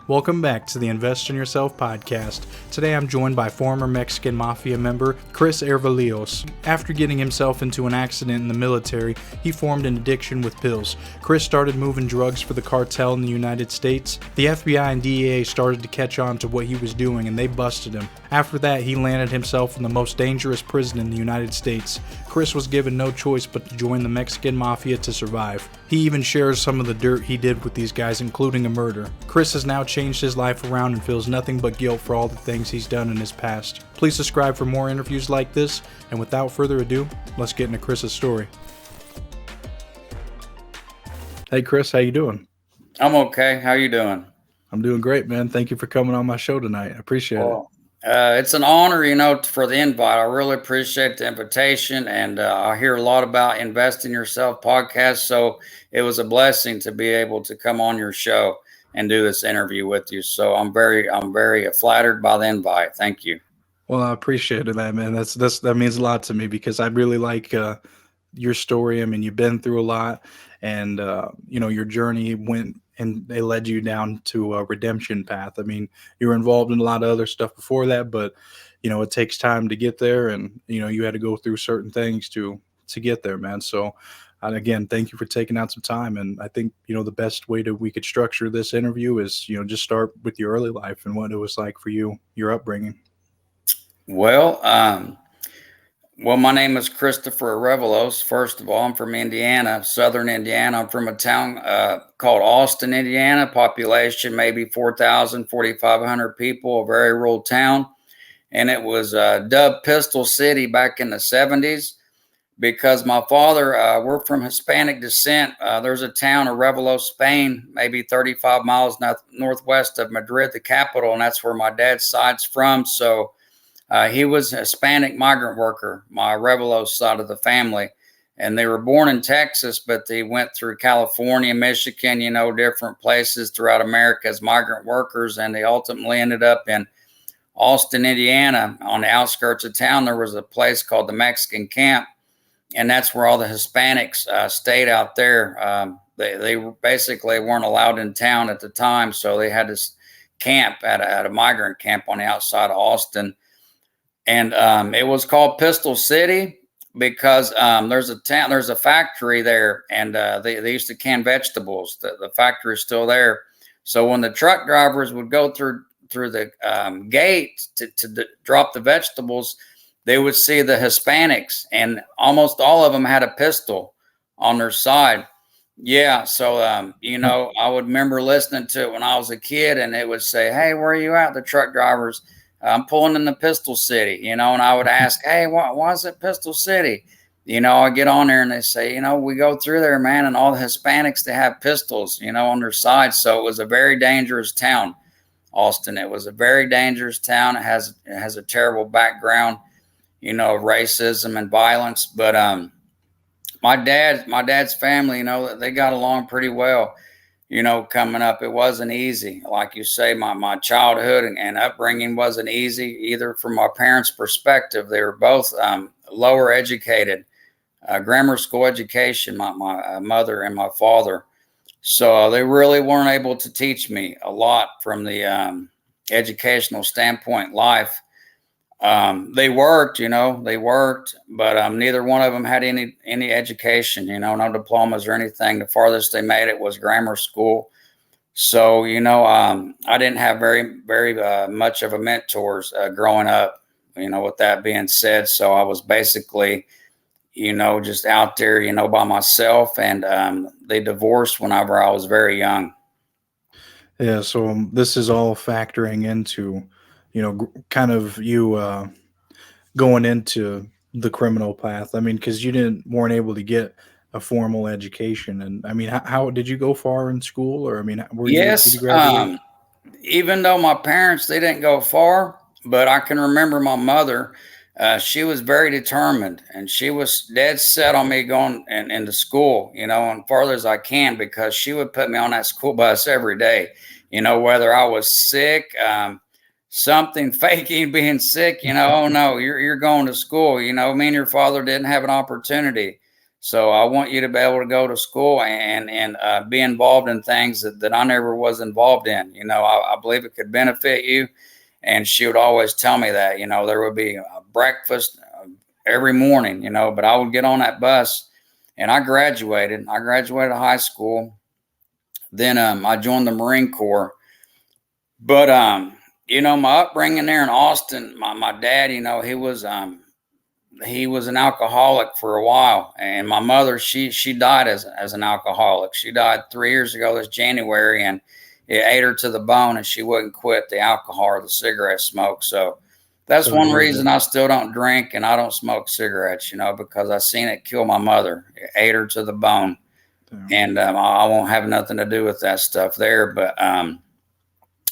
Welcome back to the Invest in Yourself podcast. Today I'm joined by former Mexican Mafia member Chris Arevalos. After getting himself into an accident in the military, he formed an addiction with pills. Chris started moving drugs for the cartel in the United States. The FBI and DEA started to catch on to what he was doing and they busted him. After that, he landed himself in the most dangerous prison in the United States. Chris was given no choice but to join the Mexican Mafia to survive. He even shares some of the dirt he did with these guys, including a murder. Chris has now changed his life around and feels nothing but guilt for all the things he's done in his past. Please subscribe for more interviews like this, and without further ado, let's get into Chris's story. Hey Chris, how you doing? I'm okay. How you doing? I'm doing great, man. Thank you for coming on my show tonight. I appreciate it. It's an honor, for the invite. I really appreciate the invitation, and I hear a lot about Invest in Yourself podcast, so it was a blessing to be able to come on your show and do this interview with you. So I'm very flattered by the invite. Thank you. Well, I appreciate that, man. That means a lot to me because I really like your story. I mean, you've been through a lot, and your journey went and they led you down to a redemption path. I mean, you were involved in a lot of other stuff before that, but it takes time to get there, and you had to go through certain things to get there, man. So again, thank you for taking out some time. And I think the best way we could structure this interview is just start with your early life and what it was like for you, your upbringing. Well, my name is Christopher Arevalos. First of all, I'm from Indiana, southern Indiana. I'm from a town called Austin, Indiana, population maybe 4,000, 4,500 people, a very rural town. And it was dubbed Pistol City back in the 70s because my father, we're from Hispanic descent. There's a town, Arevalos, Spain, maybe 35 miles northwest of Madrid, the capital, and that's where my dad's side's from. So he was a Hispanic migrant worker, my Arevalos side of the family. And they were born in Texas, but they went through California, Michigan, different places throughout America as migrant workers. And they ultimately ended up in Austin, Indiana. On the outskirts of town, there was a place called the Mexican Camp. And that's where all the Hispanics stayed out there. They basically weren't allowed in town at the time. So they had this camp at a migrant camp on the outside of Austin. And it was called Pistol City because there's a factory there, and they used to can vegetables. The factory is still there. So when the truck drivers would go through the gate to drop the vegetables, they would see the Hispanics, and almost all of them had a pistol on their side. Yeah, so I would remember listening to it when I was a kid, and it would say, "Hey, where are you at?" The truck drivers. I'm pulling in the Pistol City, and I would ask, "Hey, why is it Pistol City?" I get on there and they say, we go through there, man, and all the Hispanics, they have pistols, on their side. So it was a very dangerous town, Austin. It was a very dangerous town. It has a terrible background, of racism and violence. But my dad's family, they got along pretty well. Coming up, it wasn't easy. Like you say, my childhood and upbringing wasn't easy either from my parents' perspective. They were both lower educated, grammar school education, my mother and my father. So they really weren't able to teach me a lot from the educational standpoint life. They worked, but neither one of them had any education, no diplomas or anything. The farthest they made it was grammar school. So, I didn't have very, very much of a mentors growing up, with that being said. So I was basically, just out there, by myself, and they divorced whenever I was very young. Yeah. So this is all factoring into kind of you going into the criminal path. I mean, because you weren't able to get a formal education. And I mean, how did you go far in school? Or I mean, did you graduate? Even though my parents, they didn't go far, but I can remember my mother. She was very determined, and she was dead set on me going into school, and farther as I can, because she would put me on that school bus every day, whether I was sick, something faking being sick, oh no, you're going to school. Me and your father didn't have an opportunity. So I want you to be able to go to school and be involved in things that I never was involved in. I believe it could benefit you. And she would always tell me that, there would be a breakfast every morning, but I would get on that bus, and I graduated. I graduated high school. Then I joined the Marine Corps. But, my upbringing there in Austin, my dad, he was an alcoholic for a while, and my mother, she died as an alcoholic. She died 3 years ago this January, and it ate her to the bone, and she wouldn't quit the alcohol or the cigarette smoke. So that's one reason I still don't drink and I don't smoke cigarettes, because I seen it kill my mother. It ate her to the bone. And I won't have nothing to do with that stuff there. But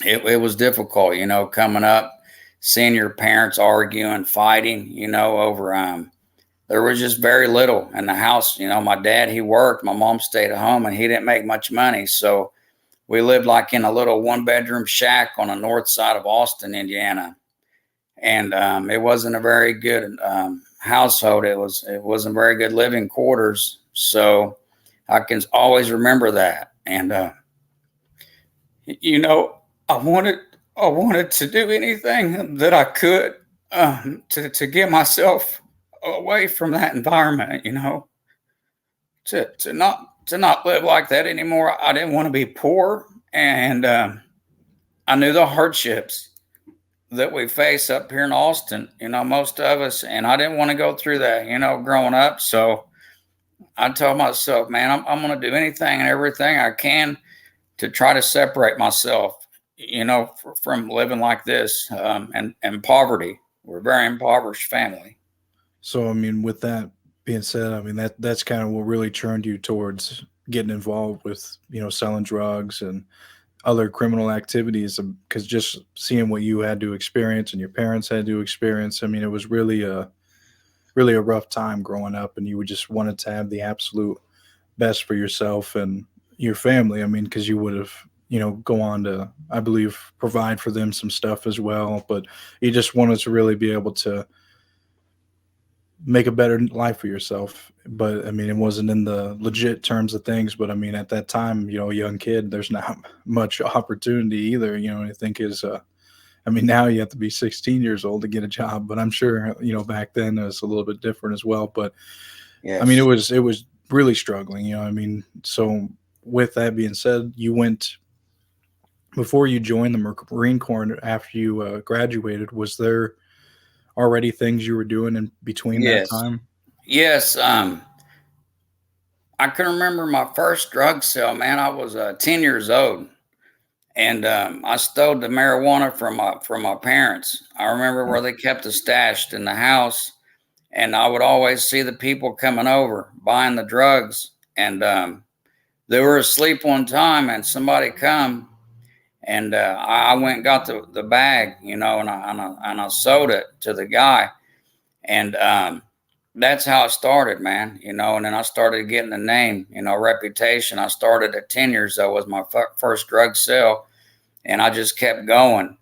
it was difficult, coming up, seeing your parents arguing, fighting, over there was just very little in the house. My dad, he worked, my mom stayed at home, and he didn't make much money. So we lived like in a little 1-bedroom shack on the north side of Austin, Indiana. And it wasn't a very good household. It wasn't very good living quarters. So I can always remember that. And I wanted to do anything that I could to get myself away from that environment, to not live like that anymore. I didn't want to be poor, and I knew the hardships that we face up here in Austin, most of us, and I didn't want to go through that, growing up. So I told myself, man, I'm going to do anything and everything I can to try to separate myself, from living like this, and poverty. We're a very impoverished family. So, I mean, with that being said, I mean, that's kind of what really turned you towards getting involved with, selling drugs and other criminal activities, because just seeing what you had to experience and your parents had to experience, I mean, it was really a rough time growing up, and you just wanted to have the absolute best for yourself and your family. I mean, because you would have, go on to, I believe, provide for them some stuff as well, but you just wanted to really be able to make a better life for yourself. But I mean, it wasn't in the legit terms of things, but I mean, at that time, a young kid, there's not much opportunity either. I think I mean, now you have to be 16 years old to get a job, but I'm sure, back then it was a little bit different as well. But Yes. I mean, it was really struggling, I mean, so with that being said, you went, before you joined the Marine Corps, after you graduated, was there already things you were doing in between that Yes. time? Yes. I can remember my first drug sale, man. I was 10 years old, and I stole the marijuana from my parents. I remember where they kept it stashed in the house, and I would always see the people coming over buying the drugs. And they were asleep one time, and somebody come, and I went and got the bag, and I sold it to the guy. And that's how it started, man, and then I started getting the name, reputation. I started at 10 years old, was my first drug sale, and I just kept going,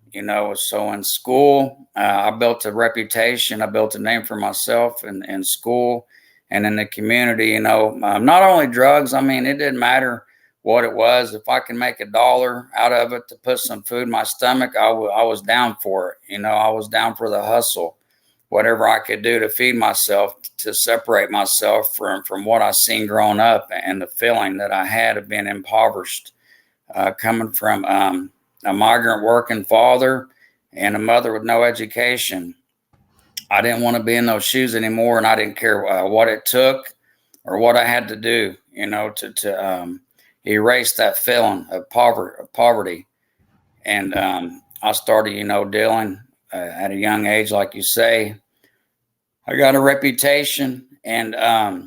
So in school, I built a reputation. I built a name for myself in school and in the community, not only drugs. I mean, it didn't matter what it was. If I can make $1 out of it to put some food in my stomach, I was down for it. I was down for the hustle. Whatever I could do to feed myself, to separate myself from what I seen growing up and the feeling that I had of being impoverished, coming from a migrant working father and a mother with no education. I didn't want to be in those shoes anymore, and I didn't care what it took or what I had to do, to erase that feeling of poverty. And I started, dealing at a young age, like you say. I got a reputation, and I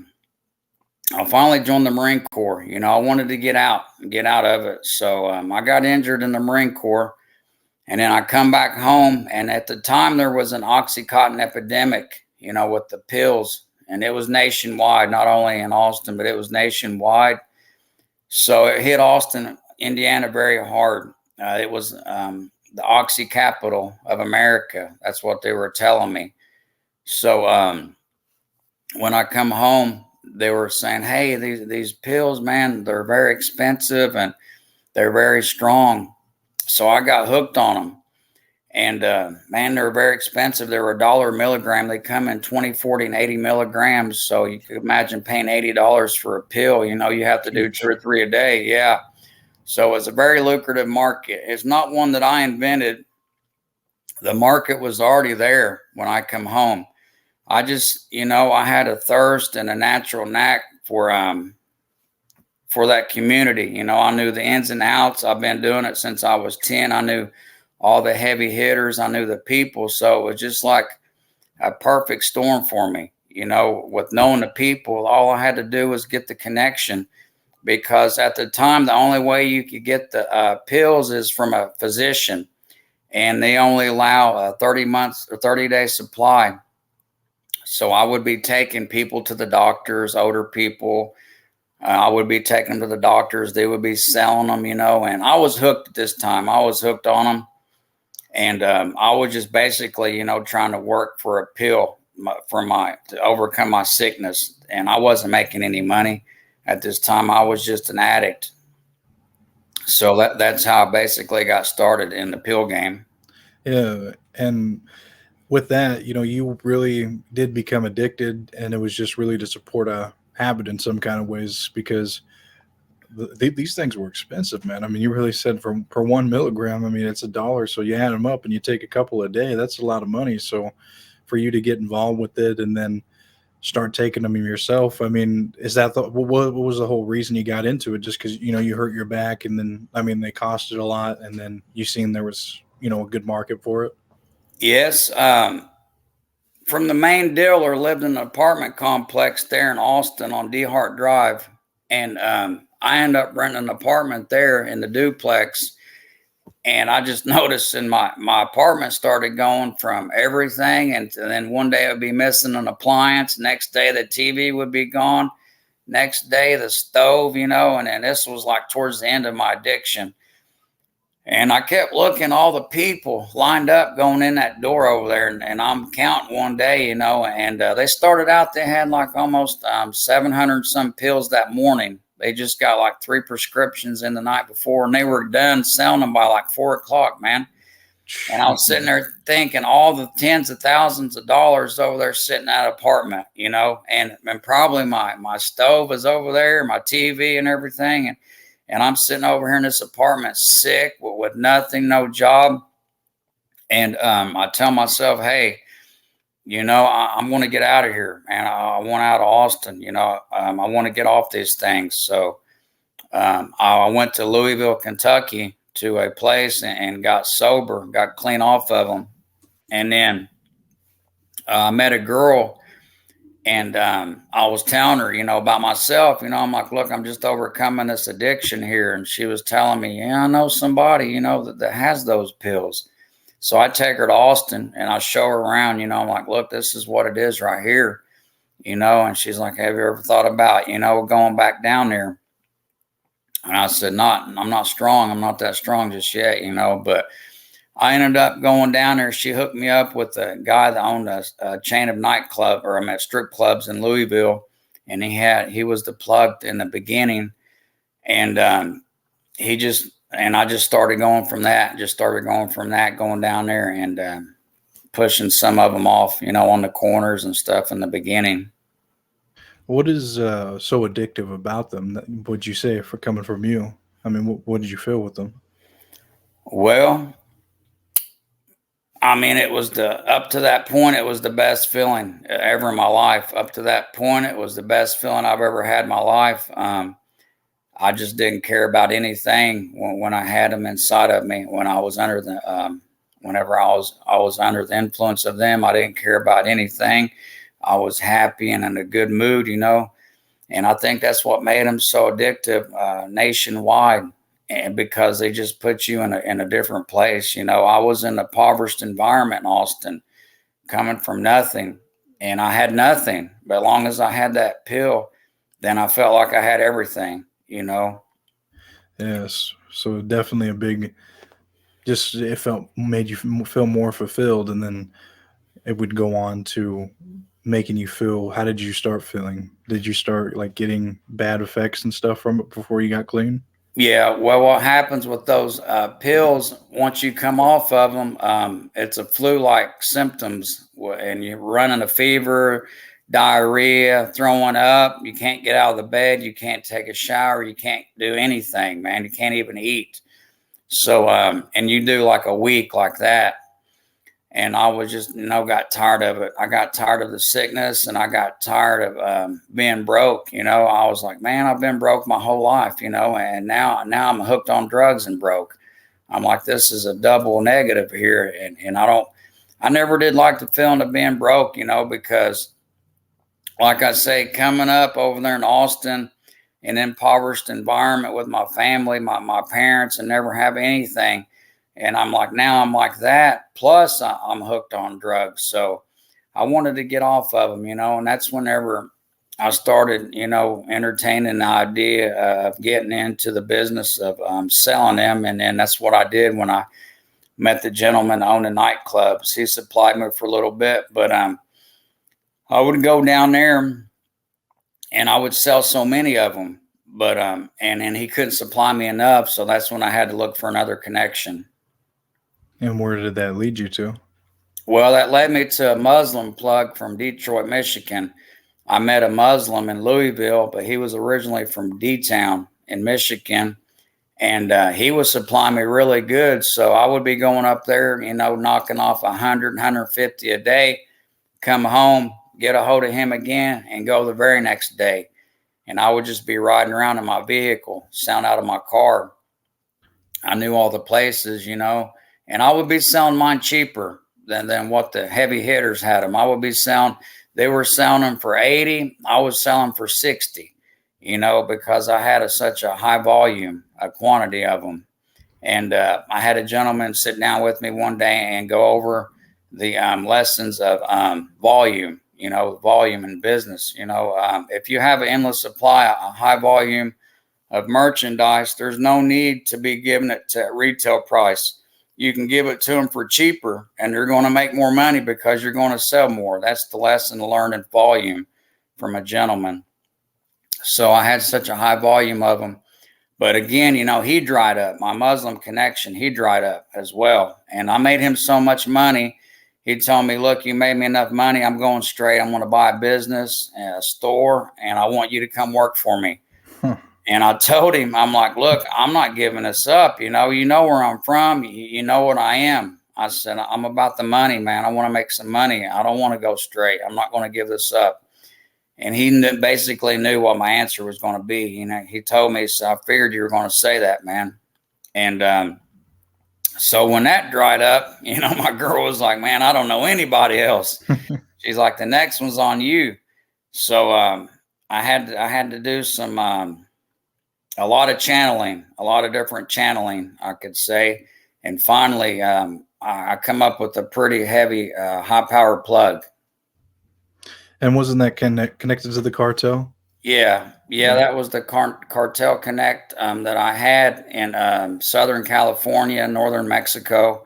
finally joined the Marine Corps. I wanted to get out of it. So I got injured in the Marine Corps, and then I come back home. And at the time, there was an Oxycontin epidemic, with the pills, and it was nationwide, not only in Austin, but it was nationwide. So it hit Austin, Indiana, very hard. It was the Oxy capital of America. That's what they were telling me. So when I come home, they were saying, hey, these pills, man, they're very expensive and they're very strong. So I got hooked on them. And man, they're very expensive. They were $1 a milligram. They come in 20, 40, and 80 milligrams. So you could imagine paying $80 for a pill. You know, you have to do 2 or 3 a day. Yeah. So it's a very lucrative market. It's not one that I invented. The market was already there when I come home. I just, you know, I had a thirst and a natural knack for that community. You know, I knew the ins and outs. I've been doing it since I was 10. I knew all the heavy hitters. I knew the people. So it was just like a perfect storm for me. You know, with knowing the people, all I had to do was get the connection, because at the time, the only way you could get the pills is from a physician, and they only allow a 30 months or 30-day supply. So I would be taking people to the doctors, older people. I would be taking them to the doctors. They would be selling them, you know, and I was hooked at this time. I was hooked on them. And I was just basically, you know, trying to work for a pill to overcome my sickness. And I wasn't making any money at this time. I was just an addict. So that's how I basically got started in the pill game. Yeah, and with that, you know, you really did become addicted, and it was just really to support a habit in some kind of ways because these things were expensive, man. I mean, you really said for per 1 milligram. I mean, it's $1, so you add them up and you take a couple a day. That's a lot of money. So for you to get involved with it and then start taking them yourself, I mean, is that what was the whole reason you got into it? Just because you know you hurt your back, and then I mean they costed a lot, and then you seen there was a good market for it. Yes. From the main dealer, lived in an apartment complex there in Austin on DeHart Drive. And I ended up renting an apartment there in the duplex. And I just noticed in my apartment started going from everything. And then one day it would be missing an appliance. Next day the TV would be gone. Next day the stove, you know, and then this was like towards the end of my addiction. And I kept looking, all the people lined up going in that door over there. And I'm counting one day, you know, and they started out, they had like almost 700 some pills that morning. They just got like 3 prescriptions in the night before, and they were done selling them by like 4 o'clock, man. And I was sitting there thinking all the tens of thousands of dollars over there sitting in that apartment, you know, and probably my stove is over there, my TV and everything. And I'm sitting over here in this apartment sick with nothing, no job. And I tell myself, hey, you know, I'm going to get out of here, man. I want out of Austin. You know, I want to get off these things. So I went to Louisville, Kentucky to a place and got sober, got clean off of them. And then I met a girl. And I was telling her, you know, about myself. You know, I'm like, look, I'm just overcoming this addiction here. And she was telling me, yeah, I know somebody, you know, that has those pills. So I take her to Austin and I show her around. You know, I'm like, look, this is what it is right here. You know, and she's like, have you ever thought about, you know, going back down there? And I said, I'm not strong. I'm not that strong just yet, you know, but I ended up going down there. She hooked me up with a guy that owned a chain of nightclub, or I'm at strip clubs in Louisville. And he was the plug in the beginning. And I just started going from that, going down there and pushing some of them off, you know, on the corners and stuff in the beginning. What is so addictive about them? Would you say for coming from you? I mean, what did you feel with them? Well, I mean, up to that point, it was the best feeling ever in my life. Up to that point, it was the best feeling I've ever had in my life. I just didn't care about anything when I had them inside of me. When I was whenever I was under the influence of them, I didn't care about anything. I was happy and in a good mood, you know. And I think that's what made them so addictive nationwide. And because they just put you in a different place. You know, I was in a impoverished environment in Austin, coming from nothing, and I had nothing. But as long as I had that pill, then I felt like I had everything, you know. Yes. So definitely a big, just it felt made you feel more fulfilled, and then it would go on to making you feel? How did you start feeling? Did you start like getting bad effects and stuff from it before you got clean? Yeah, well, what happens with those pills, once you come off of them, it's a flu-like symptoms, and you're running a fever, diarrhea, throwing up. You can't get out of the bed. You can't take a shower. You can't do anything, man. You can't even eat. So, and you do like a week like that. And I was just, got tired of it. I got tired of the sickness, and I got tired of being broke. I was like, man, I've been broke my whole life, and now I'm hooked on drugs and broke. I'm like, this is a double negative here. And I never did like the feeling of being broke, because like I say, coming up over there in Austin, an impoverished environment with my family, my parents, and never have anything. And I'm like, now I'm like that. Plus, I'm hooked on drugs. So I wanted to get off of them, and that's whenever I started, entertaining the idea of getting into the business of selling them. And then that's what I did when I met the gentleman that owned the nightclubs. He supplied me for a little bit, but I would go down there and I would sell so many of them. But and then he couldn't supply me enough. So that's when I had to look for another connection. And where did that lead you to? Well, that led me to a Muslim plug from Detroit, Michigan. I met a Muslim in Louisville, but he was originally from D-Town in Michigan, and he was supplying me really good. So I would be going up there, knocking off 100, 150 a day, come home, get a hold of him again, and go the very next day. And I would just be riding around in my vehicle, sound out of my car. I knew all the places, and I would be selling mine cheaper than what the heavy hitters had them. They were selling them for 80. I was selling for 60, because I had such a high volume, a quantity of them. And I had a gentleman sit down with me one day and go over the lessons of volume, volume in business. If you have an endless supply, a high volume of merchandise, there's no need to be giving it to retail price. You can give it to them for cheaper, and they're going to make more money because you're going to sell more. That's the lesson learned in volume from a gentleman. So I had such a high volume of them. But again, he dried up. My Muslim connection, he dried up as well. And I made him so much money. He told me, look, you made me enough money. I'm going straight. I'm going to buy a business, a store, and I want you to come work for me. And I told him, I'm like, look, I'm not giving this up. You know where I'm from. You know what I am. I said, I'm about the money, man. I want to make some money. I don't want to go straight. I'm not going to give this up. And he basically knew what my answer was going to be. He told me, so I figured you were going to say that, man. And so when that dried up, my girl was like, man, I don't know anybody else. She's like, the next one's on you. So I had to do some a lot of channeling, a lot of different channeling, I could say. And finally, I come up with a pretty heavy, high-power plug. And wasn't that connected to the cartel? Yeah, that was the Cartel Connect that I had in Southern California, Northern Mexico.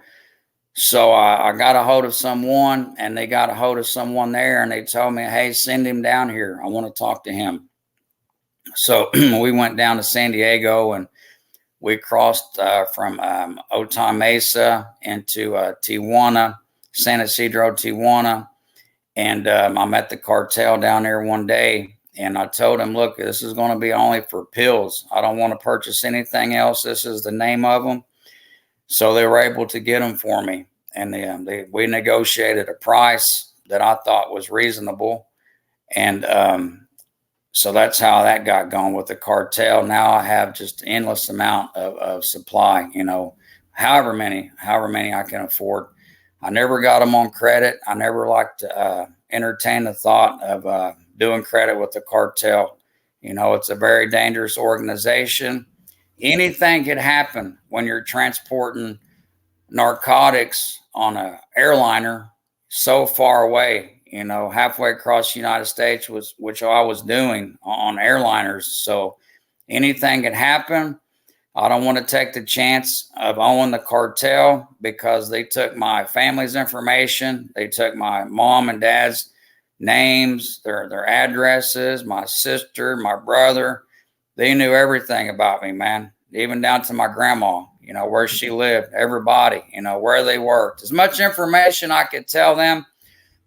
So I got a hold of someone, and they got a hold of someone there, and they told me, hey, send him down here. I want to talk to him. So we went down to San Diego, and we crossed from Otay Mesa into Tijuana, San Isidro, Tijuana. And I met the cartel down there one day, and I told him, look, this is going to be only for pills. I don't want to purchase anything else. This is the name of them. So they were able to get them for me. And we negotiated a price that I thought was reasonable. And so that's how that got going with the cartel. Now I have just endless amount of supply, however many I can afford. I never got them on credit. I never liked to entertain the thought of doing credit with the cartel. It's a very dangerous organization. Anything could happen when you're transporting narcotics on an airliner so far away, halfway across the United States, which I was doing on airliners. So anything could happen. I don't want to take the chance of owning the cartel because they took my family's information. They took my mom and dad's names, their addresses, my sister, my brother. They knew everything about me, man, even down to my grandma, you know, where she lived, everybody, you know, where they worked. As much information I could tell them,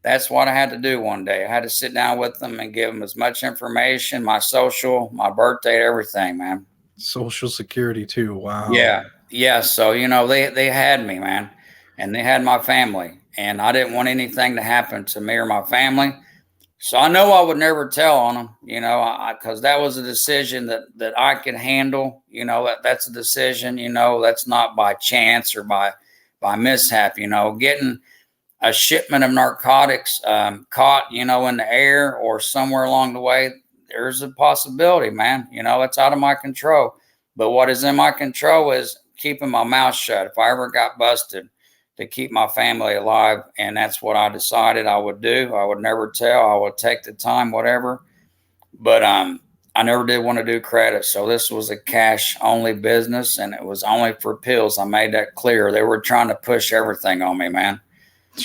that's what I had to do one day. I had to sit down with them and give them as much information, my social, my birthday, everything, man. Social security too. Wow. Yeah. Yeah. So, you know, they had me, man, and they had my family, and I didn't want anything to happen to me or my family. So I know I would never tell on them, you know, because that was a decision that I could handle. You know, that's a decision, you know, that's not by chance or by mishap. You know, getting a shipment of narcotics caught, you know, in the air or somewhere along the way, there's a possibility, man. You know, it's out of my control. But what is in my control is keeping my mouth shut. If I ever got busted, to keep my family alive. And that's what I decided I would do. I would never tell. I would take the time, whatever. But I never did want to do credit. So this was a cash only business, and it was only for pills. I made that clear. They were trying to push everything on me, man.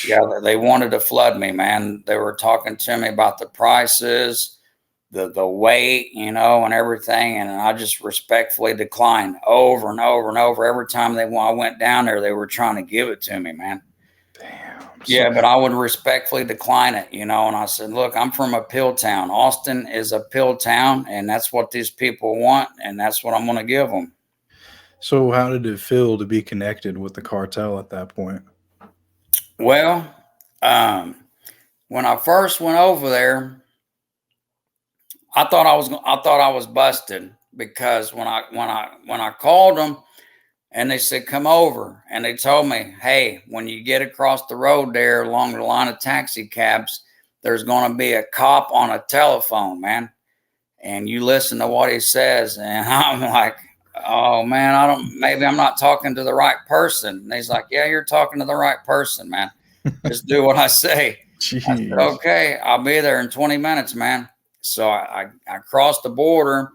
Yeah, they wanted to flood me, man. They were talking to me about the prices, the weight, you know, and everything. And I just respectfully declined over and over and over. Every time I went down there, they were trying to give it to me, man. Damn. Yeah, but I would respectfully decline it, you know. And I said, look, I'm from a pill town. Austin is a pill town, and that's what these people want, and that's what I'm going to give them. So how did it feel to be connected with the cartel at that point? Well, when I first went over there, I thought I was busted, because when I called them and they said, come over, and they told me, hey, when you get across the road there along the line of taxi cabs, there's going to be a cop on a telephone, man. And you listen to what he says. And I'm like, oh man, maybe I'm not talking to the right person. And he's like, yeah, you're talking to the right person, man. Just do what I say. Jeez. I said, okay, I'll be there in 20 minutes, man. So I crossed the border.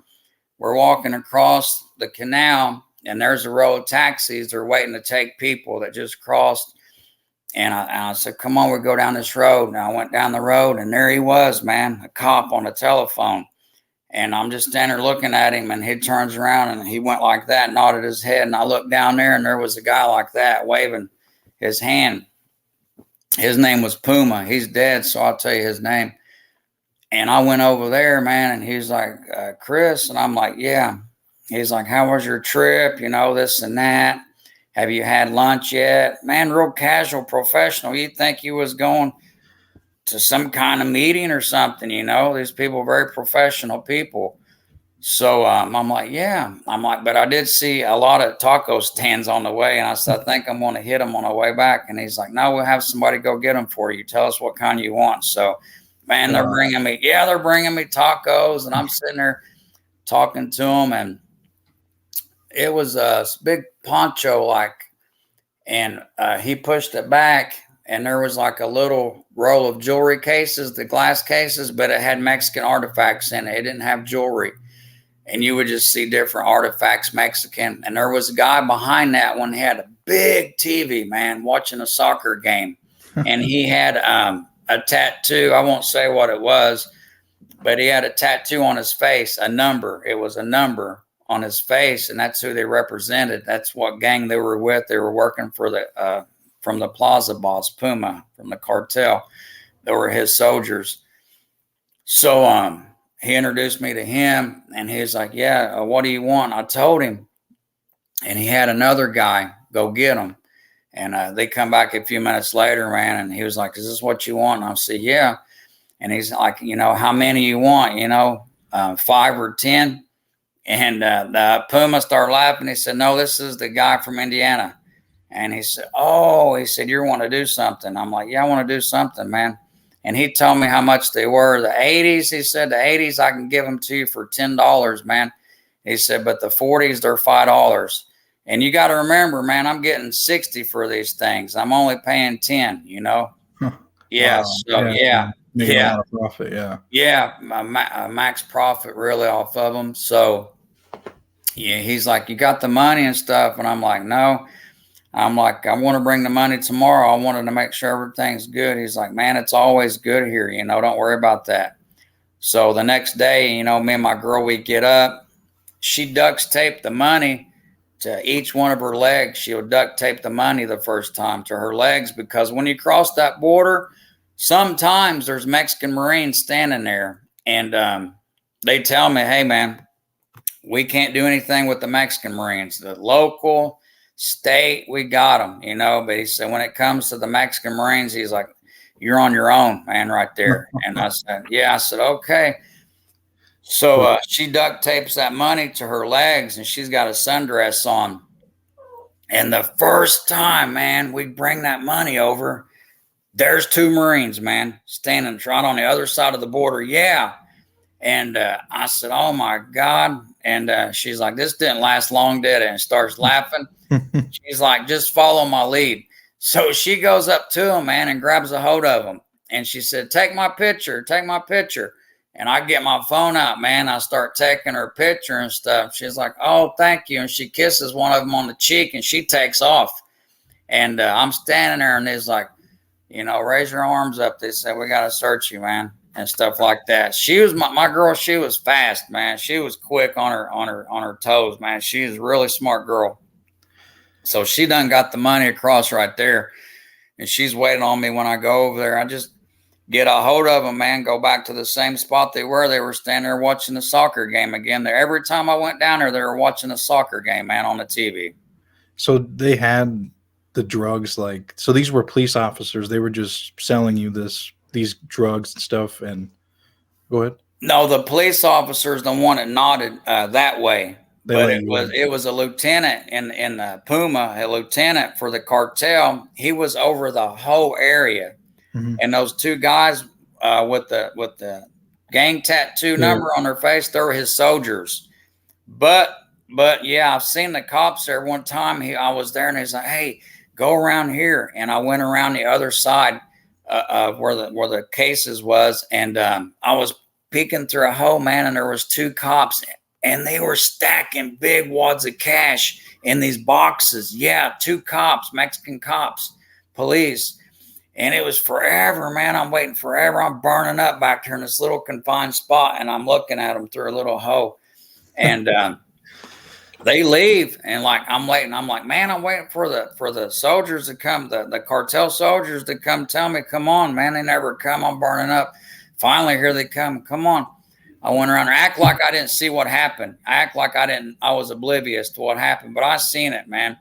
We're walking across the canal, and there's a row of taxis. They're waiting to take people that just crossed. And I said, come on, we go down this road. And I went down the road, and there he was, man, a cop on the telephone. And I'm just standing there looking at him, and he turns around, and he went like that, nodded his head. And I looked down there, and there was a guy like that waving his hand. His name was Puma. He's dead, so I'll tell you his name. And I went over there, man, and he's like, Chris. And I'm like, yeah. He's like, how was your trip? You know, this and that. Have you had lunch yet? Man, real casual, professional. You'd think he was going to some kind of meeting or something, you know. These people are very professional people. So I'm like, yeah. I'm like, but I did see a lot of taco stands on the way. And I said, I think I'm going to hit them on the way back. And he's like, no, we'll have somebody go get them for you. Tell us what kind you want. So, man, they're bringing me tacos. And I'm sitting there talking to them. And it was a big poncho, like, and he pushed it back. And there was like a little roll of jewelry cases, the glass cases, but it had Mexican artifacts in it. It didn't have jewelry. And you would just see different artifacts, Mexican. And there was a guy behind that one. He had a big TV, man, watching a soccer game. And he had a tattoo. I won't say what it was, but he had a tattoo on his face, a number. It was a number on his face, and that's who they represented. That's what gang they were with. They were working for from the Plaza boss, Puma, from the cartel. They were his soldiers. So he introduced me to him, and he was like, yeah, what do you want? I told him, and he had another guy go get him. And they come back a few minutes later, man, and he was like, is this what you want? And I said, yeah. And he's like, you know, how many you want, you know, 5 or 10? And the Puma started laughing. He said, no, this is the guy from Indiana. And he said, oh, he said, you want to do something? I'm like, yeah, I want to do something, man. And he told me how much they were. The 80s, he said, the 80s, I can give them to you for $10, man. He said, but the 40s, they're $5. And you got to remember, man, I'm getting 60 for these things. I'm only paying 10, you know? Yeah. Wow. So, yeah. A lot of profit, yeah. Yeah. Max profit really off of them. So, yeah, he's like, you got the money and stuff. And I'm like, no. I'm like, I want to bring the money tomorrow. I wanted to make sure everything's good. He's like, man, it's always good here. Don't worry about that. So the next day, me and my girl, we get up. She duct taped the money to each one of her legs. She'll duct tape the money the first time to her legs, because when you cross that border, sometimes there's Mexican Marines standing there, and they tell me, hey, man, we can't do anything with the Mexican Marines. The local, state, we got them, but he said, when it comes to the Mexican Marines, he's like, you're on your own, man, right there. And I said, yeah. I said, okay. So she duct tapes that money to her legs, and she's got a sundress on. And the first time, man, we bring that money over, there's 2 Marines, man, standing right on the other side of the border. Yeah. And I said, oh, my God. And she's like, this didn't last long, did it? And starts laughing. She's like, just follow my lead. So she goes up to him, man, and grabs a hold of him. And she said, take my picture, take my picture. And I get my phone out, man. I start taking her picture and stuff. She's like, oh, thank you. And she kisses one of them on the cheek, and she takes off. And I'm standing there, and it's like, raise your arms up. They said, we got to search you, man, and stuff like that. She was my girl. She was fast, man. She was quick on her toes, man. She was a really smart girl. So she done got the money across right there, and she's waiting on me when I go over there. I just get a hold of them, man, go back to the same spot they were. They were standing there watching the soccer game again. Every time I went down there, they were watching the soccer game, man, on the TV. So they had the drugs, so these were police officers. They were just selling you these drugs and stuff. And go ahead. No, the police officers, the one that nodded that way. But it was a lieutenant in Puma, a lieutenant for the cartel. He was over the whole area. Mm-hmm. And those 2 guys with the gang tattoo number on their face, they were his soldiers. But yeah, I've seen the cops there. One time I was there, and he's like, hey, go around here. And I went around the other side where the cases was, and I was peeking through a hole, man, and there was 2 cops, and they were stacking big wads of cash in these boxes. Yeah, 2 cops, Mexican cops, police. And it was forever, man. I'm waiting forever. I'm burning up back here in this little confined spot, and I'm looking at them through a little hole. And they leave, and I'm waiting. I'm like, man, I'm waiting for the soldiers to come, the cartel soldiers to come tell me, come on, man. They never come. I'm burning up. Finally, here they come. Come on. I went around there, act like I didn't see what happened. I act like I was oblivious to what happened, but I seen it, man.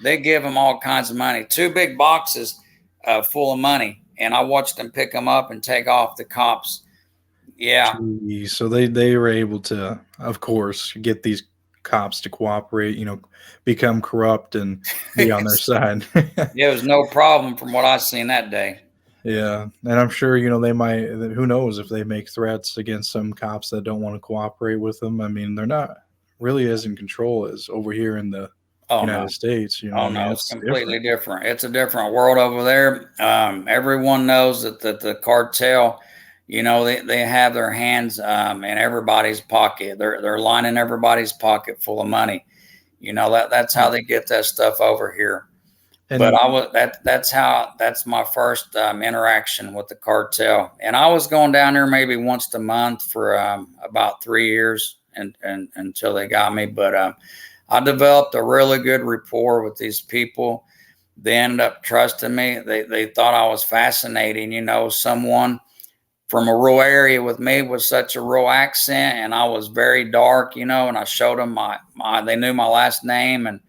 They give them all kinds of money. 2 big boxes full of money, and I watched them pick them up and take off, the cops. Yeah. Jeez. So they were able to, of course, get these cops to cooperate, become corrupt and be on their side. It was no problem from what I seen that day. Yeah. And I'm sure, they might, who knows if they make threats against some cops that don't want to cooperate with them. I mean, they're not really as in control as over here in the United States. No, it's completely different. It's a different world over there. Everyone knows that the cartel, they have their hands in everybody's pocket. They're lining everybody's pocket full of money. That's how they get that stuff over here. But that's my first interaction with the cartel. And I was going down there maybe once a month for about 3 years and until they got me. But I developed a really good rapport with these people. They ended up trusting me. They thought I was fascinating, someone from a rural area with me with such a rural accent, and I was very dark, and I showed them they knew my last name and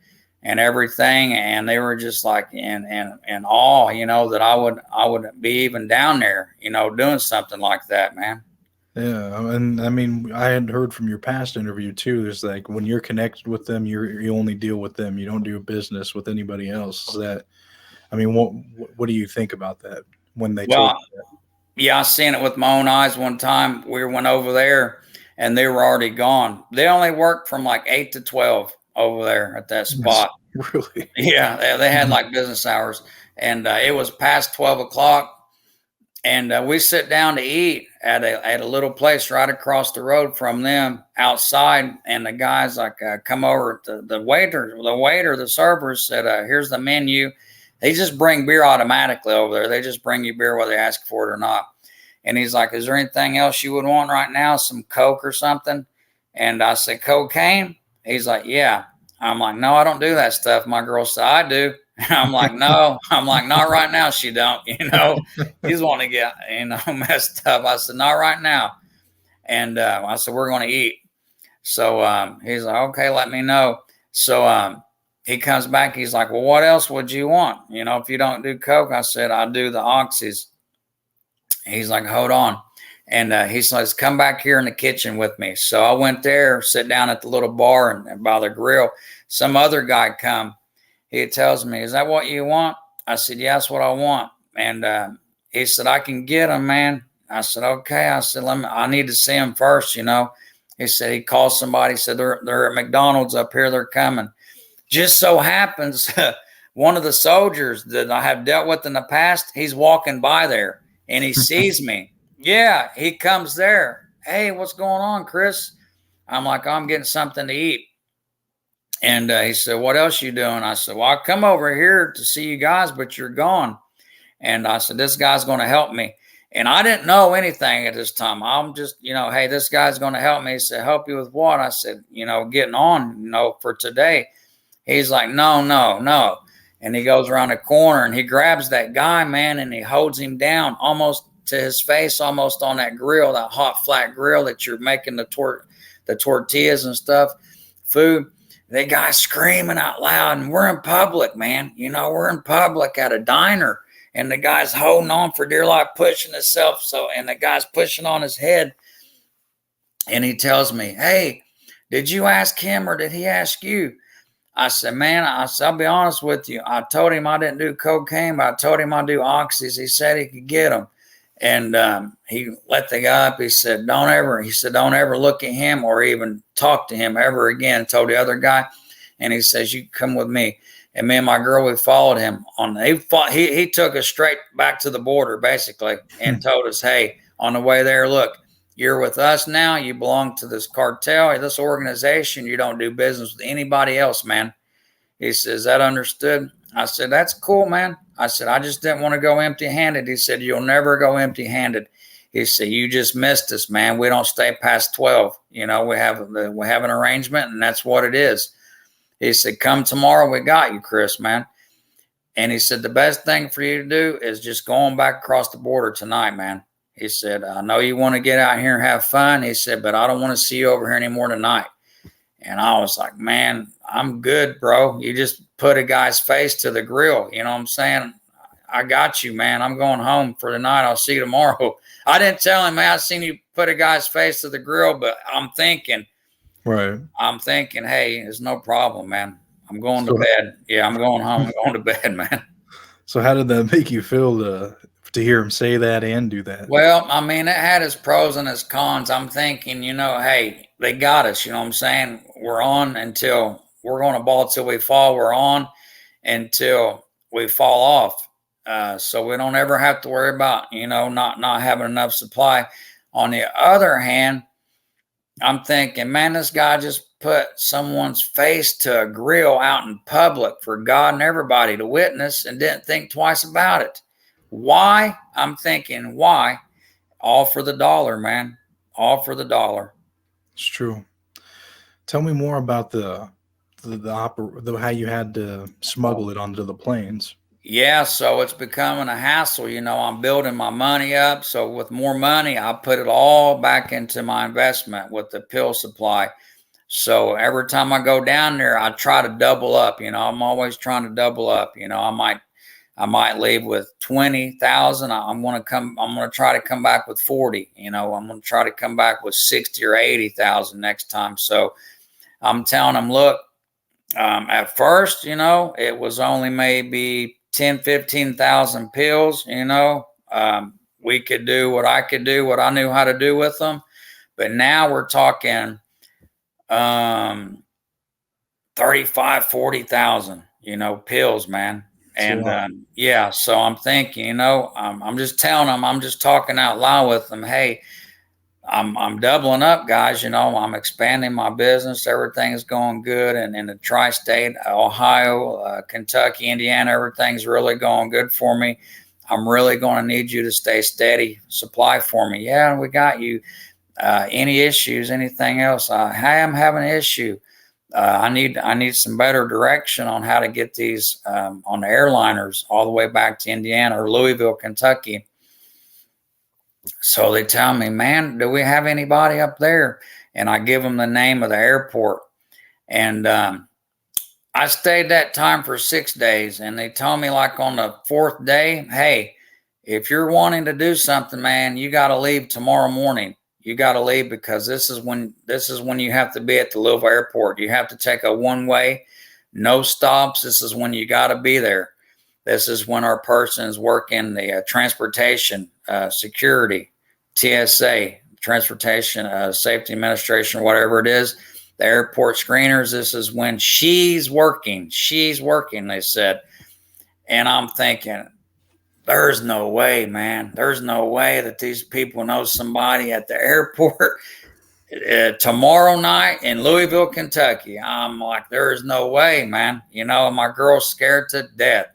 everything, and they were just like in awe, that I would be even down there, doing something like that, man. Yeah, and I mean, I had heard from your past interview too. There's when you're connected with them, you only deal with them. You don't do business with anybody else. What do you think about that when they told you that? Yeah, I seen it with my own eyes one time. We went over there, and they were already gone. They only worked from 8 to 12 over there at that spot. Really? Yeah, they had business hours, and it was past 12 o'clock. And we sit down to eat at a little place right across the road from them outside. And the guys like come over. The waiter, the server said, "Here's the menu." They just bring beer automatically over there. They just bring you beer whether they ask for it or not. And he's like, "Is there anything else you would want right now? Some Coke or something?" And I said, "Cocaine?" He's like, "Yeah." I'm like, "No, I don't do that stuff." My girl said, "I do." And I'm like, "No." I'm like, "Not right now." She don't, He's wanting to get, messed up. I said, "Not right now." And I said, "We're going to eat." So he's like, "Okay, let me know." So he comes back. He's like, "Well, what else would you want? If you don't do Coke?" I said, "I do the oxys." He's like, "Hold on." And he says, "Come back here in the kitchen with me." So I went there, sit down at the little bar and by the grill. Some other guy come. He tells me, "Is that what you want?" I said, "Yeah, that's what I want." And he said, "I can get them, man." I said, "Okay." I said, I need to see them first, He said he called somebody, said they're at McDonald's up here, they're coming. Just so happens one of the soldiers that I have dealt with in the past, he's walking by there and he sees me. Yeah, he comes there. "Hey, what's going on, Chris?" I'm like, "I'm getting something to eat." And he said, "What else you doing?" I said, "Well, I come over here to see you guys, but you're gone." And I said, "This guy's going to help me." And I didn't know anything at this time. I'm just, "Hey, this guy's going to help me." He said, "Help you with what?" I said, "Getting on, for today." He's like, "No, no, no." And he goes around the corner and he grabs that guy, man, and he holds him down almost to his face, almost on that grill, that hot flat grill that you're making the tortillas and stuff, food. The guy's screaming out loud, and we're in public, man. We're in public at a diner, and the guy's holding on for dear life, pushing himself. And the guy's pushing on his head, and he tells me, "Hey, did you ask him or did he ask you?" I said, "Man," I'll be honest with you. I told him I didn't do cocaine, but I told him I do oxys. He said he could get them. And he let the guy up. He said, don't ever look at him or even talk to him ever again." Told the other guy. And he says, "You come with me." And me and my girl, we followed him he took us straight back to the border basically and told us, "Hey, on the way there, look, you're with us now. You belong to this cartel or this organization. You don't do business with anybody else, man." He says, "That understood?" I said, "That's cool, man." I said, "I just didn't want to go empty-handed." He said, "You'll never go empty-handed." He said, "You just missed us, man. We don't stay past 12. We have an arrangement, and that's what it is." He said, "Come tomorrow. We got you, Chris, man." And he said, "The best thing for you to do is just going back across the border tonight, man." He said, "I know you want to get out here and have fun." He said, "But I don't want to see you over here anymore tonight." And I was like, "Man, I'm good, bro. You just put a guy's face to the grill. You know what I'm saying? I got you, man. I'm going home for the night. I'll see you tomorrow." I didn't tell him, "Man, I seen you put a guy's face to the grill," but I'm thinking, "Hey, it's no problem, man. I'm going to bed. Yeah, I'm going home. I'm going to bed, man." So how did that make you feel to hear him say that and do that? Well, I mean, it had its pros and its cons. I'm thinking, hey, they got us. You know what I'm saying? We're on until we're going to ball till we fall. We're on until we fall off. So we don't ever have to worry about, not having enough supply. On the other hand, I'm thinking, man, this guy just put someone's face to a grill out in public for God and everybody to witness and didn't think twice about it. Why? I'm thinking, why? All for the dollar, man. All for the dollar. It's true. Tell me more about how you had to smuggle it onto the planes. Yeah, so it's becoming a hassle. I'm building my money up. So with more money, I put it all back into my investment with the pill supply. So every time I go down there, I try to double up. I'm always trying to double up. I might leave with 20,000. I'm going to try to come back with 40. I'm going to try to come back with 60 or 80,000 next time. So I'm telling them, look, at first, it was only maybe 10, 15,000 pills. We could do what I could do, what I knew how to do with them. But now we're talking 35, 40,000, pills, man. And yeah, so I'm thinking, I'm just telling them, I'm just talking out loud with them. Hey, I'm doubling up, guys. I'm expanding my business. Everything's going good, and in the tri-state, Ohio, Kentucky, Indiana, everything's really going good for me. I'm really going to need you to stay steady, supply for me. Yeah, we got you. Any issues? Anything else? Hey, I'm having an issue. I need some better direction on how to get these on the airliners all the way back to Indiana or Louisville, Kentucky. So they tell me, man, do we have anybody up there? And I give them the name of the airport. And I stayed that time for 6 days. And they told me, like, on the 4th day, hey, if you're wanting to do something, man, you got to leave tomorrow morning. You got to leave, because this is when you have to be at the Louisville airport. You have to take a one-way, no stops. This is when you got to be there. This is when our person is working the transportation, security, TSA, transportation, safety administration, whatever it is, the airport screeners. This is when she's working. She's working, they said. And I'm thinking, there's no way, man. There's no way that these people know somebody at the airport tomorrow night in Louisville, Kentucky. I'm like, there is no way, man. My girl's scared to death.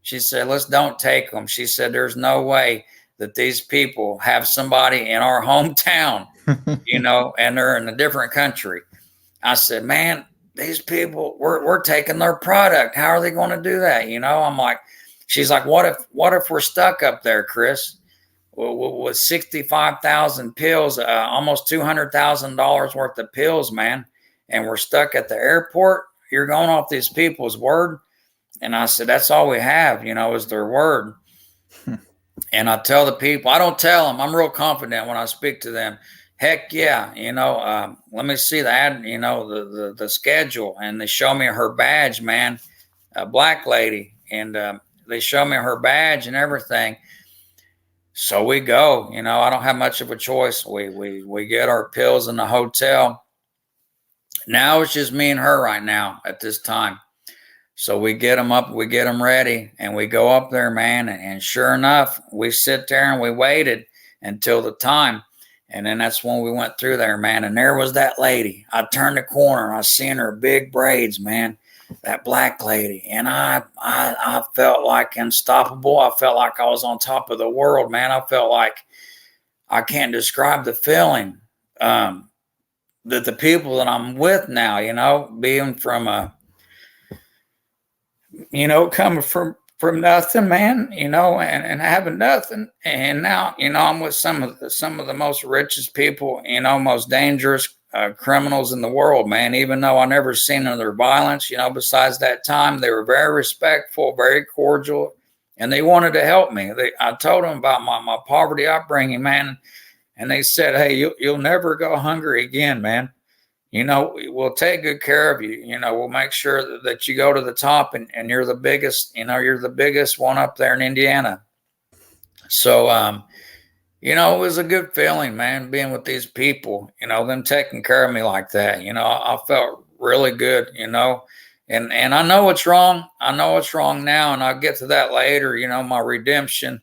She said, let's don't take them. She said, there's no way that these people have somebody in our hometown, and they're in a different country. I said, man, these people, we're taking their product. How are they going to do that? I'm like, she's like, what if we're stuck up there, Chris, with 65,000 pills, almost $200,000 worth of pills, man, and we're stuck at the airport? You're going off these people's word? And I said, that's all we have, is their word. And I tell the people, I don't tell them. I'm real confident when I speak to them. Heck yeah, let me see the ad, the schedule. And they show me her badge, man, a black lady. And they show me her badge and everything. So we go, I don't have much of a choice. We get our pills in the hotel. Now it's just me and her right now at this time. So we get them up, we get them ready, and we go up there, man. And sure enough, we sit there and we waited until the time. And then that's when we went through there, man. And there was that lady. I turned the corner. I seen her big braids, man, that black lady. And I felt like unstoppable. I felt like I was on top of the world, man. I felt like I can't describe the feeling that the people that I'm with now, being from coming from nothing, man, and having nothing. And now, I'm with some of the most richest people, most dangerous criminals in the world, man, even though I never seen their violence, besides that time. They were very respectful, very cordial, and they wanted to help me. I told them about my poverty upbringing, man. And they said, hey, you'll never go hungry again, man. We'll take good care of you. We'll make sure that you go to the top, and you're the biggest, you're the biggest one up there in Indiana. So, it was a good feeling, man, being with these people, them taking care of me like that. I felt really good, and I know it's wrong. I know it's wrong now, and I'll get to that later, my redemption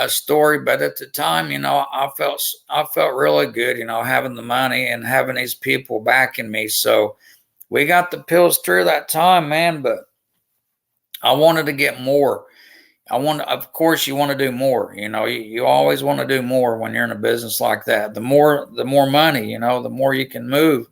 story. But at the time, I felt really good, having the money and having these people backing me. So we got the pills through that time, man. But I wanted to get more. Of course, you want to do more. You always want to do more when you're in a business like that. The more money, the more you can move.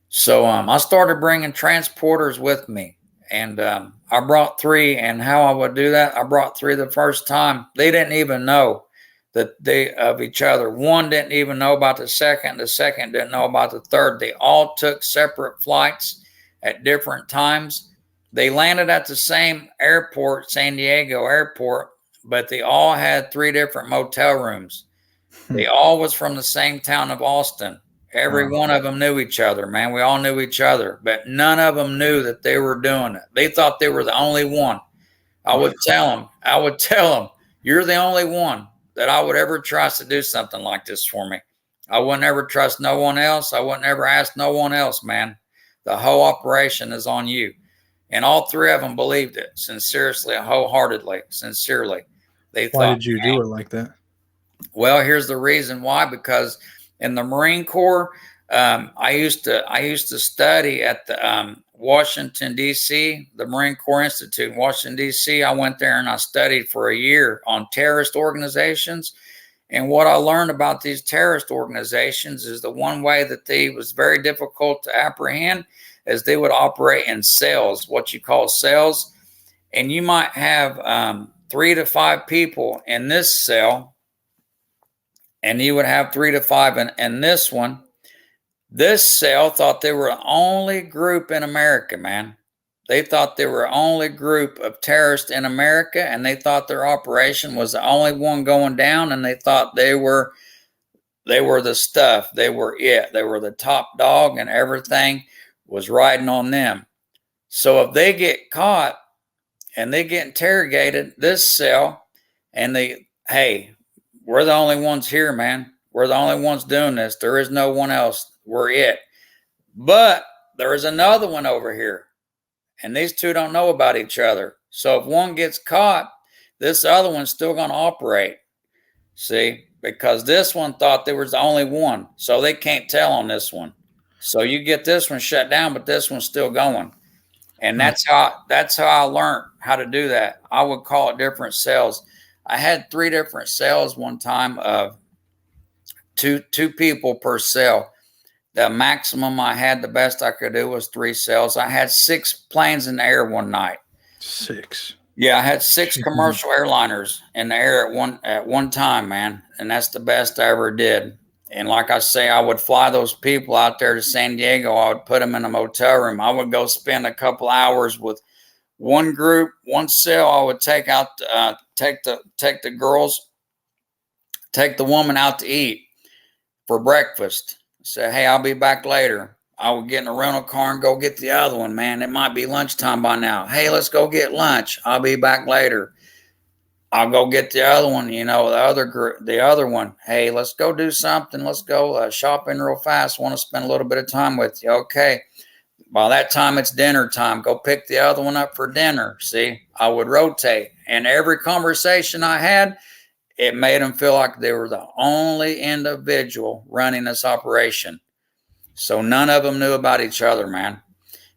So I started bringing transporters with me. And I brought 3, and how I would do that, I brought 3 the first time. They didn't even know that they of each other. One didn't even know about the second. The second didn't know about the third. They all took separate flights at different times. They landed at the same airport, San Diego airport, but they all had 3 different motel rooms. They all was from the same town of Austin. Every one of them knew each other, man. We all knew each other, but none of them knew that they were doing it. They thought they were the only one. I would tell them, you're the only one that I would ever trust to do something like this for me. I wouldn't ever trust no one else. I wouldn't ever ask no one else, man. The whole operation is on you. And all three of them believed it sincerely, wholeheartedly, sincerely. They Why thought, did you do it like that? well, here's the reason why. Because in the Marine Corps, I used to study at the Washington D.C., the Marine Corps Institute in Washington D.C. I went there and I studied for a year on terrorist organizations. And what I learned about these terrorist organizations is the one way that they was very difficult to apprehend is they would operate in cells, what you call cells. And you might have 3 to 5 people in this cell, and you would have 3 to 5 in this one. This cell thought they were the only group in America, man. They thought they were the only group of terrorists in America, and they thought their operation was the only one going down, and they thought they were the stuff. They were it. They were the top dog, and everything was riding on them. So if they get caught and they get interrogated, this cell, and hey, we're the only ones here, man. We're the only ones doing this. There is no one else. We're it. But there is another one over here, and these two don't know about each other. So if one gets caught, this other one's still going to operate. See, because this one thought there was the only one, so they can't tell on this one. So you get this one shut down, but this one's still going. And that's how I learned how to do that. I would call it different cells. I had 3 different cells one time of two people per cell. The maximum I had, the best I could do was 3 cells. I had 6 planes in the air one night. 6. Yeah, I had 6 commercial airliners in the air at one time, man. And that's the best I ever did. And like I say, I would fly those people out there to San Diego. I would put them in a motel room. I would go spend a couple hours with one group, one cell. I would take the girls, take the woman out to eat for breakfast. Say, hey, I'll be back later. I would get in a rental car and go get the other one, man. It might be lunchtime by now. Hey, let's go get lunch. I'll be back later. I'll go get the other one, the other one. Hey, let's go do something. Let's go shopping real fast. Want to spend a little bit of time with you. Okay. By that time, it's dinner time. Go pick the other one up for dinner. See, I would rotate. And every conversation I had, it made them feel like they were the only individual running this operation. So none of them knew about each other, man.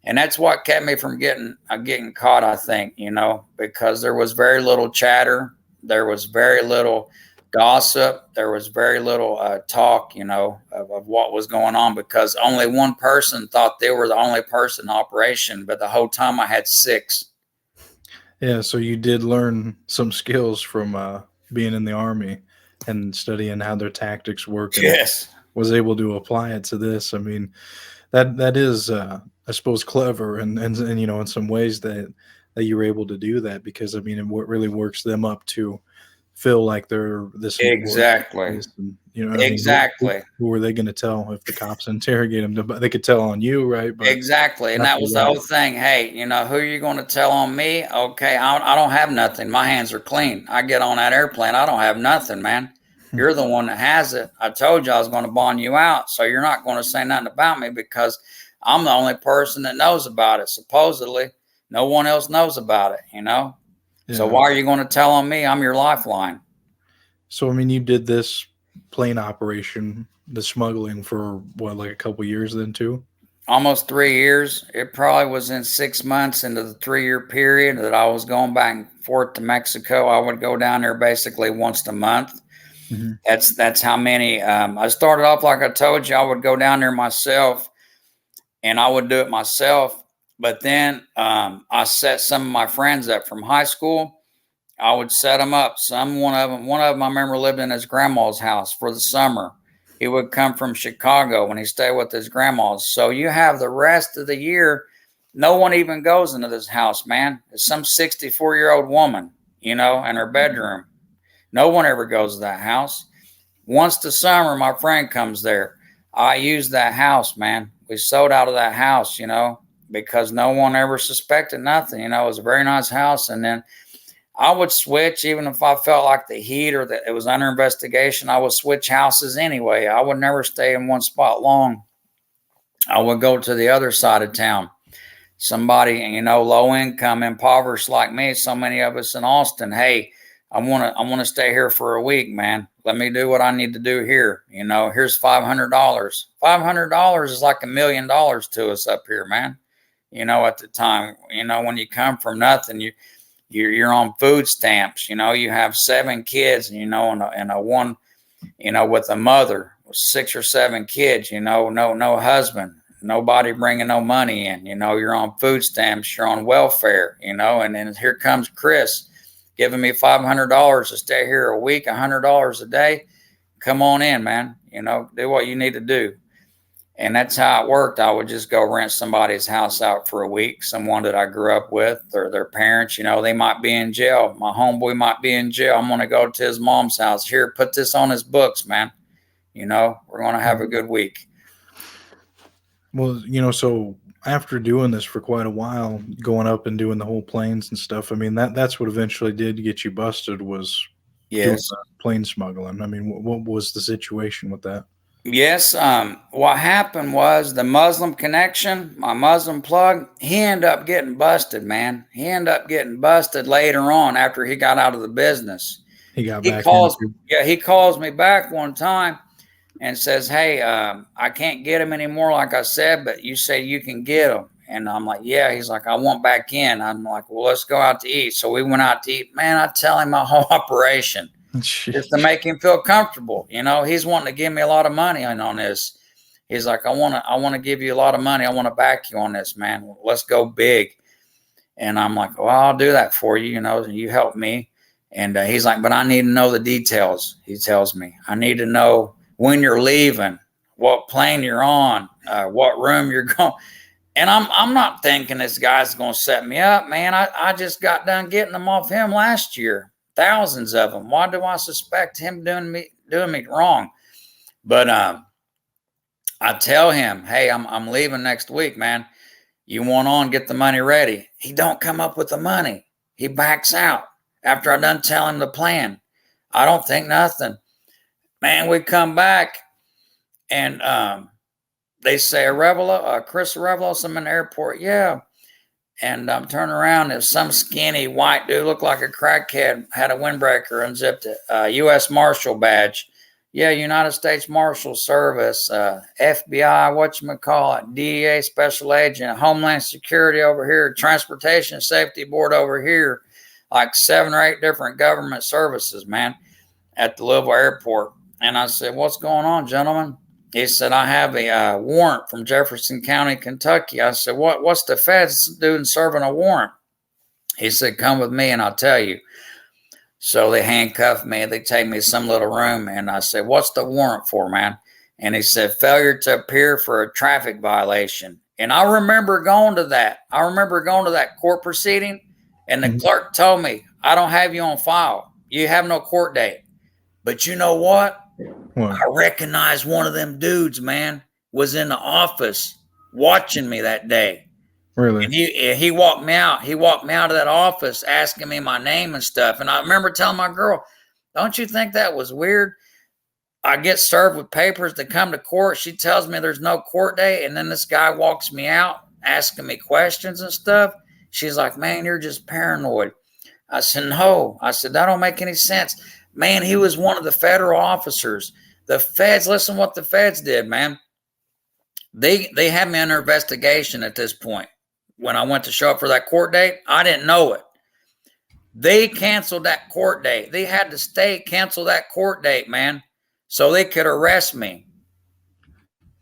And that's what kept me from getting caught, I think, because there was very little chatter. There was very little gossip. There was very little talk, of what was going on, because only one person thought they were the only person in operation. But the whole time I had 6. Yeah, so you did learn some skills from being in the Army and studying how their tactics work. And yes. Was able to apply it to this. I mean, that is, I suppose, clever, and in some ways that you were able to do that, because I mean, it really works them up to feel like they're this exactly. And, exactly. Who are they going to tell if the cops interrogate them? They could tell on you, right? But exactly, and that was the whole thing. Hey, who are you going to tell on me? Okay, I don't have nothing. My hands are clean. I get on that airplane. I don't have nothing, man. You're the one that has it. I told you I was going to bond you out, so you're not going to say nothing about me, because I'm the only person that knows about it. Supposedly, no one else knows about it, Yeah. So why are you going to tell on me? I'm your lifeline. So, I mean, you did this plane operation, the smuggling, for what, like a couple years then too? Almost 3 years. It probably was in 6 months into the 3-year period that I was going back and forth to Mexico. I would go down there basically once a month. Mm-hmm. That's how many. I started off, like I told you, I would go down there myself, and I would do it myself. But then I set some of my friends up from high school. I would set them up. One of them, I remember, lived in his grandma's house for the summer. He would come from Chicago when he stayed with his grandma's. So you have the rest of the year, no one even goes into this house, man. It's some 64-year-old woman, in her bedroom. No one ever goes to that house. Once the summer, my friend comes there. I use that house, man. We sold out of that house, because no one ever suspected nothing. It was a very nice house. And then I would switch, even if I felt like the heat or that it was under investigation, I would switch houses anyway. I would never stay in one spot long. I would go to the other side of town. somebody, low income, impoverished like me, so many of us in Austin, hey, I want to stay here for a week, man. Let me do what I need to do here. Here's $500. $500 is like $1 million to us up here, man. At the time, when you come from nothing, you're on food stamps. You have 7 kids, and a one, with a mother with 6 or 7 kids. No husband, nobody bringing no money in. You're on food stamps, you're on welfare. And then here comes Chris, giving me $500 to stay here a week, $100 a day. Come on in, man. Do what you need to do. And that's how it worked. I would just go rent somebody's house out for a week, someone that I grew up with, or their parents. They might be in jail. My homeboy might be in jail. I'm going to go to his mom's house. Here, put this on his books, man. We're going to have a good week. Well, so after doing this for quite a while, going up and doing the whole planes and stuff, I mean, that's what eventually did get you busted, was doing plane smuggling. I mean, what was the situation with that? Yes. What happened was the Muslim connection, my Muslim plug, he ended up getting busted, man. He ended up getting busted later on after he got out of the business. He calls me back one time and says, hey, I can't get him anymore, like I said, but you say you can get him. And I'm like, yeah. He's like, I want back in. I'm like, well, let's go out to eat. So we went out to eat. Man, I tell him my whole operation. Just to make him feel comfortable. He's wanting to give me a lot of money on this. He's like, I want to give you a lot of money. I want to back you on this, man. Let's go big. And I'm like, well, I'll do that for you. You help me. And he's like, but I need to know the details. He tells me, I need to know when you're leaving, what plane you're on, what room you're going. And I'm not thinking this guy's going to set me up, man. I just got done getting them off him last year. Thousands of them. Why do I suspect him doing me wrong? But I tell him, hey, I'm leaving next week, man. You want on, get the money ready. He don't come up with the money. He backs out after I done tell him the plan. I don't think nothing. Man, we come back and they say, Chris Arevalos, I'm in the airport. Yeah. And I'm turning around, there's some skinny white dude, looked like a crackhead, had a windbreaker, unzipped it, U.S. Marshal badge. Yeah, United States Marshal Service, FBI, whatchamacallit, DEA Special Agent, Homeland Security over here, Transportation Safety Board over here, like 7 or 8 different government services, man, at the Louisville airport. And I said, what's going on, gentlemen? He said, I have a warrant from Jefferson County, Kentucky. I said, what's the feds doing serving a warrant? He said, come with me and I'll tell you. So they handcuffed me. They take me to some little room. And I said, what's the warrant for, man? And he said, failure to appear for a traffic violation. And I remember going to that. I remember going to that court proceeding. And the clerk told me, I don't have you on file. You have no court date. But you know what? I recognized one of them dudes, man, was in the office watching me that day. Really? And he walked me out. He walked me out of that office asking me my name and stuff. And I remember telling my girl, don't you think that was weird? I get served with papers to come to court. She tells me there's no court date. And then this guy walks me out asking me questions and stuff. She's like, man, you're just paranoid. I said, no. I said, that don't make any sense. Man, he was one of the federal officers. The feds, listen what the feds did, man. They had me under investigation at this point. When I went to show up for that court date, I didn't know it. They canceled that court date. They had the state cancel that court date, man, so they could arrest me.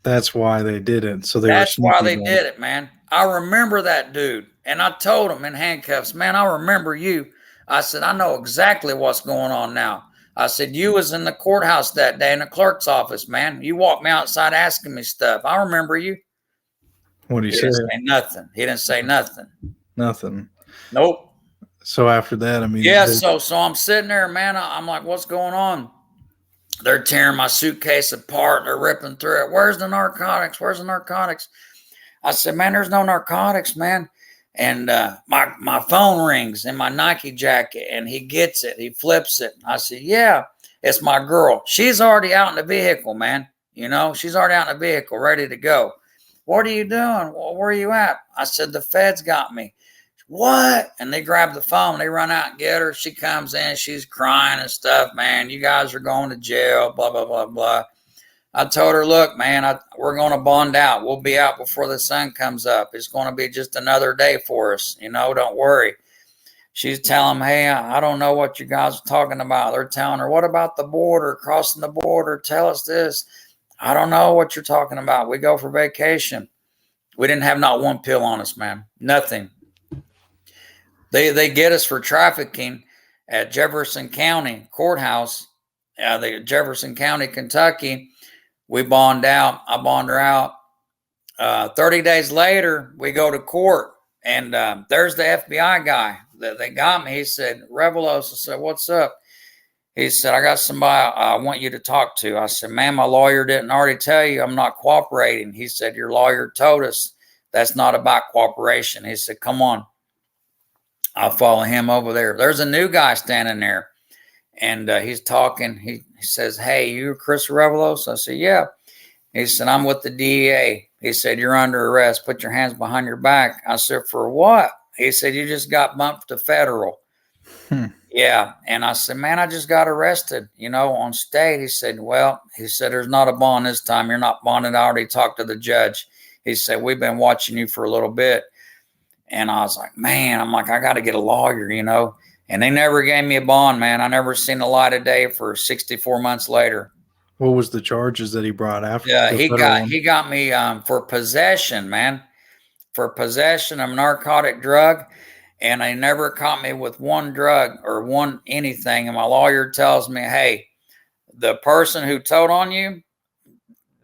That's why they did it. That's why they did it, man. I remember that dude. And I told him in handcuffs, man, I remember you. I said, I know exactly what's going on now. I said, you was in the courthouse that day in the clerk's office, man. You walked me outside asking me stuff. I remember you. What did he say? Didn't say nothing. He didn't say nothing. Nothing. Nope. So after that, I mean. Yeah, so I'm sitting there, man. I'm like, what's going on? They're tearing my suitcase apart. They're ripping through it. Where's the narcotics? Where's the narcotics? I said, man, there's no narcotics, man. And my phone rings in my Nike jacket, and he gets it. He flips it. I said, yeah, it's my girl. She's already out in the vehicle, man. She's already out in the vehicle, ready to go. What are you doing? Well, where are you at? I said, the feds got me. What? And they grab the phone. They run out and get her. She comes in. She's crying and stuff. Man, you guys are going to jail, blah, blah, blah, blah. I told her, look, man, we're going to bond out. We'll be out before the sun comes up. It's going to be just another day for us. Don't worry. She's telling them, hey, I don't know what you guys are talking about. They're telling her, what about the border, crossing the border? Tell us this. I don't know what you're talking about. We go for vacation. We didn't have not one pill on us, man. Nothing. They get us for trafficking at Jefferson County Courthouse, the Jefferson County, Kentucky. We bond out. I bond her out. 30 days later, we go to court, and there's the FBI guy. They got me. He said, Arevalos. I said, what's up? He said, I got somebody I want you to talk to. I said, man, my lawyer didn't already tell you I'm not cooperating. He said, your lawyer told us that's not about cooperation. He said, come on. I'll follow him over there. There's a new guy standing there, and he's talking. He says, hey, you Chris Arevalos? I said, yeah. He said, I'm with the DEA. He said, you're under arrest. Put your hands behind your back. I said, for what? He said, you just got bumped to federal. Yeah. And I said, man, I just got arrested, on state. He said, there's not a bond this time. You're not bonded. I already talked to the judge. He said, we've been watching you for a little bit. And I was like, man, I got to get a lawyer, And they never gave me a bond, man. I never seen the light of day for 64 months later. What was the charges that he brought after? Yeah, he got me for possession, man. For possession of narcotic drug. And they never caught me with one drug or one anything. And my lawyer tells me, hey, the person who told on you,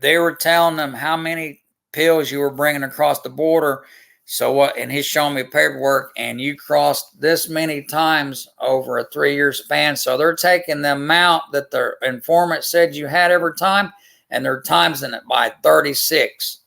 they were telling them how many pills you were bringing across the border. So what? And he's showing me paperwork, and you crossed this many times over a 3-year span. So they're taking the amount that the informant said you had every time, and they're timesing it by 36.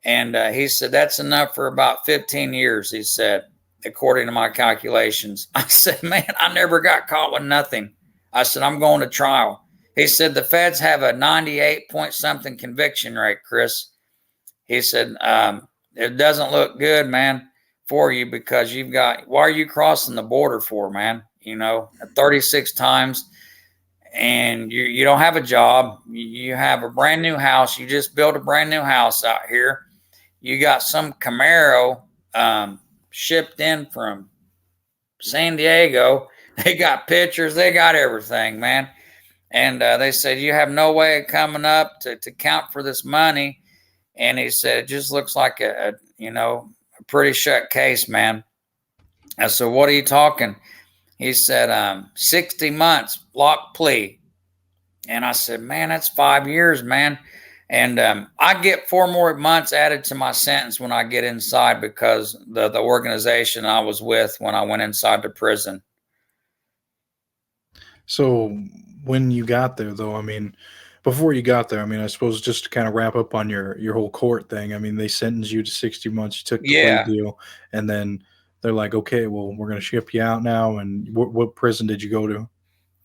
And he said, that's enough for about 15 years, he said, according to my calculations. I said, man, I never got caught with nothing. I said, I'm going to trial. He said, the feds have a 98 point something conviction rate, Chris. He said, it doesn't look good, man, for you, because why are you crossing the border for, man? 36 times, and you don't have a job. You have a brand new house. You just built a brand new house out here. You got some Camaro shipped in from San Diego. They got pictures. They got everything, man. And they said, you have no way of coming up to count for this money. And he said, it just looks like a pretty shut case, man. I said, what are you talking? He said, 60 months lock plea. And I said, man, that's 5 years, man. And I get 4 more months added to my sentence when I get inside, because the organization I was with when I went inside the prison. So when you got there, though, before you got there, I suppose just to kind of wrap up on your whole court thing, they sentenced you to 60 months. You took the plea deal, and then they're like, okay, well, we're going to ship you out now. And what prison did you go to?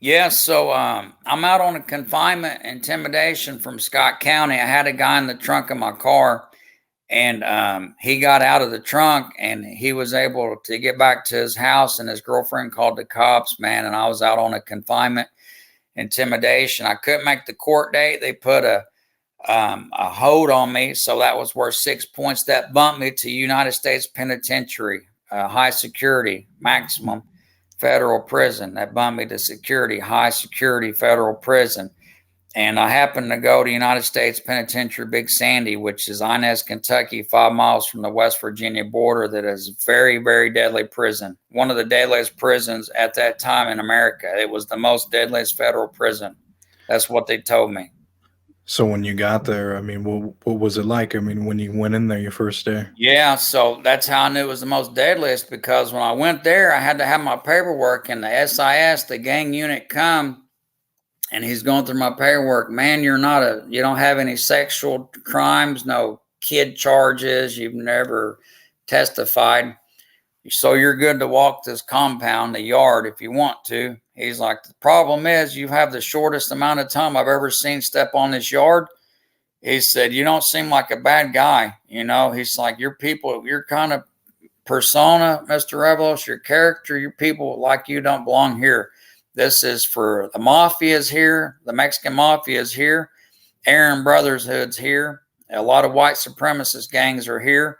Yeah, so I'm out on a confinement intimidation from Scott County. I had a guy in the trunk of my car, and he got out of the trunk, and he was able to get back to his house, and his girlfriend called the cops, man, and I was out on a confinement intimidation. I couldn't make the court date. They put a hold on me, so that was worth 6 points. That bumped me to United States Penitentiary, high security, maximum federal prison. That bumped me to security, high security federal prison. And I happened to go to United States Penitentiary Big Sandy, which is Inez, Kentucky, 5 miles from the West Virginia border. That is a very, very deadly prison. One of the deadliest prisons at that time in America. It was the most deadliest federal prison. That's what they told me. So when you got there, what was it like? When you went in there your first day? Yeah, so that's how I knew it was the most deadliest, because when I went there, I had to have my paperwork, and the SIS, the gang unit, come, and he's going through my paperwork. Man, you don't have any sexual crimes, no kid charges. You've never testified. So you're good to walk this compound, the yard, if you want to. He's like, the problem is you have the shortest amount of time I've ever seen step on this yard. he said, you don't seem like a bad guy. He's like, your people, your kind of persona, Mr. Arevalos, your character, your people like you don't belong here. This is for the mafia is here. The Mexican Mafia is here. Aryan Brotherhood's here. A lot of white supremacist gangs are here.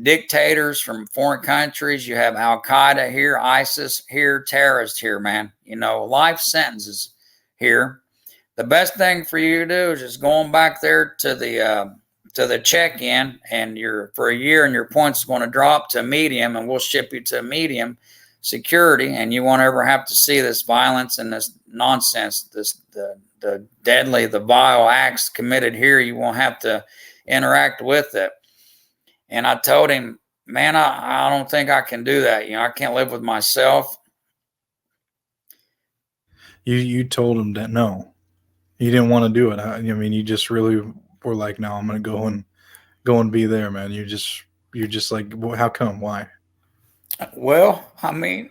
Dictators from foreign countries. You have Al Qaeda here, ISIS here, terrorists here, man. Life sentences here. The best thing for you to do is just going back there to the check-in, and for a year, and your points are going to drop to medium, and we'll ship you to medium security, and you won't ever have to see this violence and this nonsense, the deadly, the vile acts committed here. You won't have to interact with it. And I told him, man, I don't think I can do that. I can't live with myself. You told him that no, you didn't want to do it. I mean, you just really were like, no, I'm going to go and be there, man. You're just like, well, how come? Why? Well, I mean,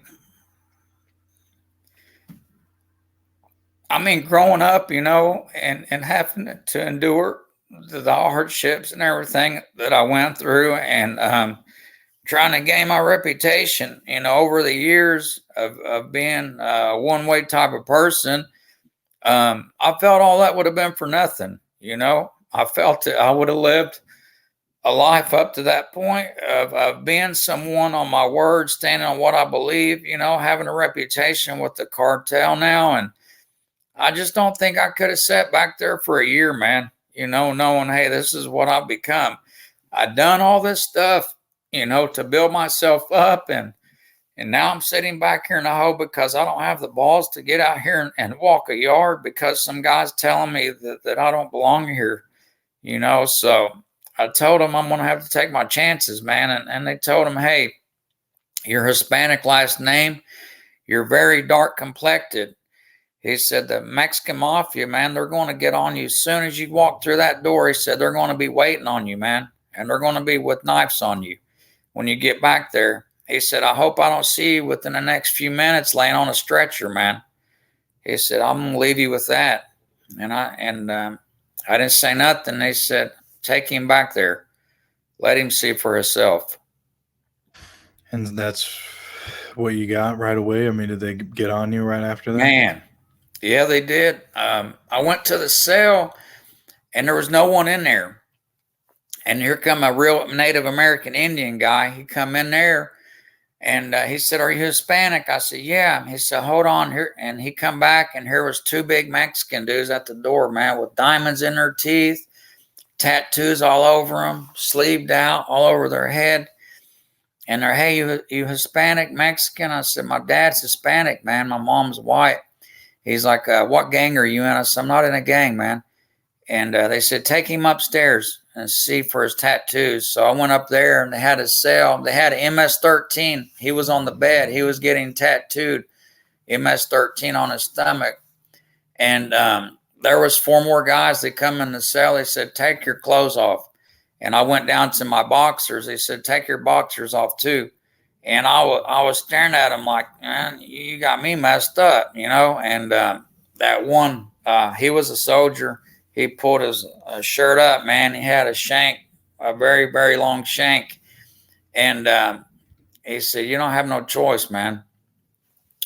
growing up, and having to endure the hardships and everything that I went through, and trying to gain my reputation, over the years of being a one-way type of person, I felt all that would have been for nothing. I felt I would have lived a life up to that point of being someone on my word, standing on what I believe, having a reputation with the cartel now. And I just don't think I could have sat back there for a year, man, knowing, hey, this is what I've become. I've done all this stuff, to build myself up. And now I'm sitting back here in the hole because I don't have the balls to get out here and walk a yard because some guy's telling me that I don't belong here, So I told them I'm going to have to take my chances, man. And they told him, hey, you're Hispanic last name. You're very dark complected. He said, the Mexican Mafia, man, they're going to get on you as soon as you walk through that door. He said, they're going to be waiting on you, man. And they're going to be with knives on you when you get back there. He said, I hope I don't see you within the next few minutes laying on a stretcher, man. He said, I'm going to leave you with that. And I didn't say nothing. They said, take him back there. Let him see for himself. And that's what you got right away? I mean, did they get on you right after that? Man, yeah, they did. I went to the cell, and there was no one in there. And here come a real Native American Indian guy. He come in there, and he said, are you Hispanic? I said, yeah. He said, hold on here. And he come back, and here was two big Mexican dudes at the door, man, with diamonds in their teeth, tattoos all over them, sleeved out all over their head. And they're, hey, you Hispanic, Mexican? I said, my dad's Hispanic, man. My mom's white. He's like, what gang are you in? I said, I'm not in a gang, man. And they said, take him upstairs and see for his tattoos. So I went up there, and they had a cell. They had an MS-13. He was on the bed. He was getting tattooed, MS-13 on his stomach. And there was 4 more guys that come in the cell. They said, take your clothes off. And I went down to my boxers. They said, take your boxers off too. And I was staring at him like, man, you got me messed up, And that one, he was a soldier. He pulled his shirt up, man. He had a shank, a very, very long shank. And he said, you don't have no choice, man.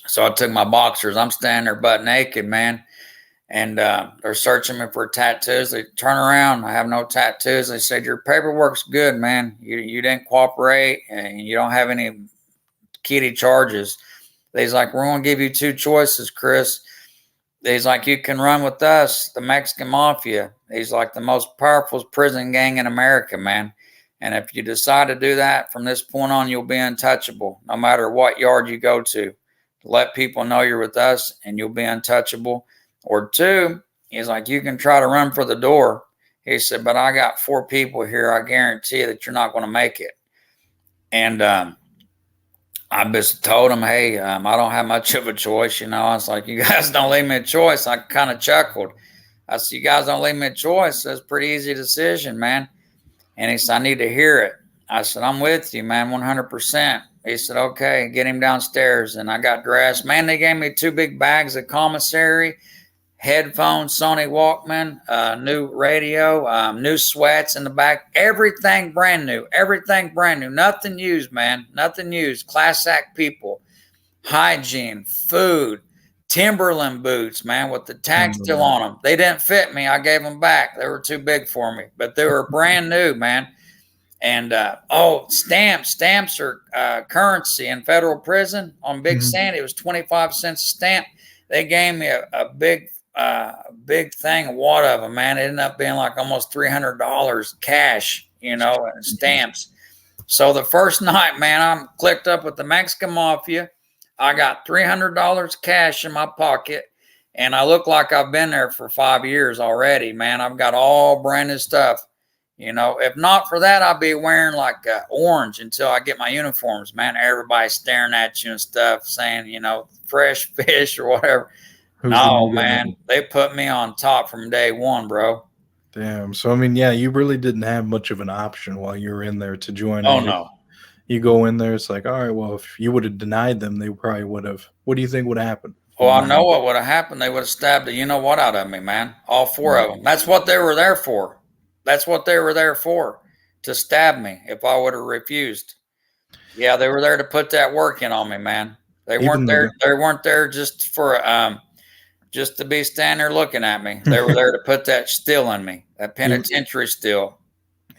So I took my boxers. I'm standing there butt naked, man. And they're searching me for tattoos. They turn around. I have no tattoos. They said, your paperwork's good, man. You didn't cooperate, and you don't have any kitty charges. They's like, we're going to give you 2 choices, Chris. He's like, you can run with us, the Mexican Mafia. He's like the most powerful prison gang in America, man. And if you decide to do that, from this point on, you'll be untouchable, no matter what yard you go to. Let people know you're with us, and you'll be untouchable. Or 2, he's like, you can try to run for the door. He said, but I got 4 people here. I guarantee that you're not going to make it. And I just told him, hey, I don't have much of a choice. I was like, you guys don't leave me a choice. I kind of chuckled. I said, you guys don't leave me a choice. That's a pretty easy decision, man. And he said, I need to hear it. I said, I'm with you, man, 100%. He said, okay, get him downstairs. And I got dressed. Man, they gave me 2 big bags of commissary. headphones, Sony Walkman, new radio, new sweats in the back, everything brand new, nothing used, man, nothing used. Class act people, hygiene, food, Timberland boots, man, with the tag still on them. They didn't fit me. I gave them back. They were too big for me, but they were brand new, man. And stamps are currency in federal prison on Big Sandy. It was 25 cents a stamp. They gave me a big thing of what of them, man. It ended up being like almost $300 cash, and stamps. So the first night, man, I'm clicked up with the Mexican Mafia. I got $300 cash in my pocket, and I look like I've been there for 5 years already, man. I've got all brand new stuff. If not for that, I'd be wearing like orange until I get my uniforms, man. Everybody staring at you and stuff, saying, fresh fish or whatever. No, man, they put me on top from day one, bro. Damn. So, I mean, yeah, you really didn't have much of an option while you were in there to join. Oh, no. You go in there, it's like, all right, well, if you would have denied them, they probably would have. What do you think would happen? Well, I know what would have happened. They would have stabbed the what out of me, man. All four of them. That's what they were there for. To stab me if I would have refused. Yeah, they were there to put that work in on me, man. They weren't there. They weren't there just for just to be standing there looking at me. They were there to put that still in me, that penitentiary still.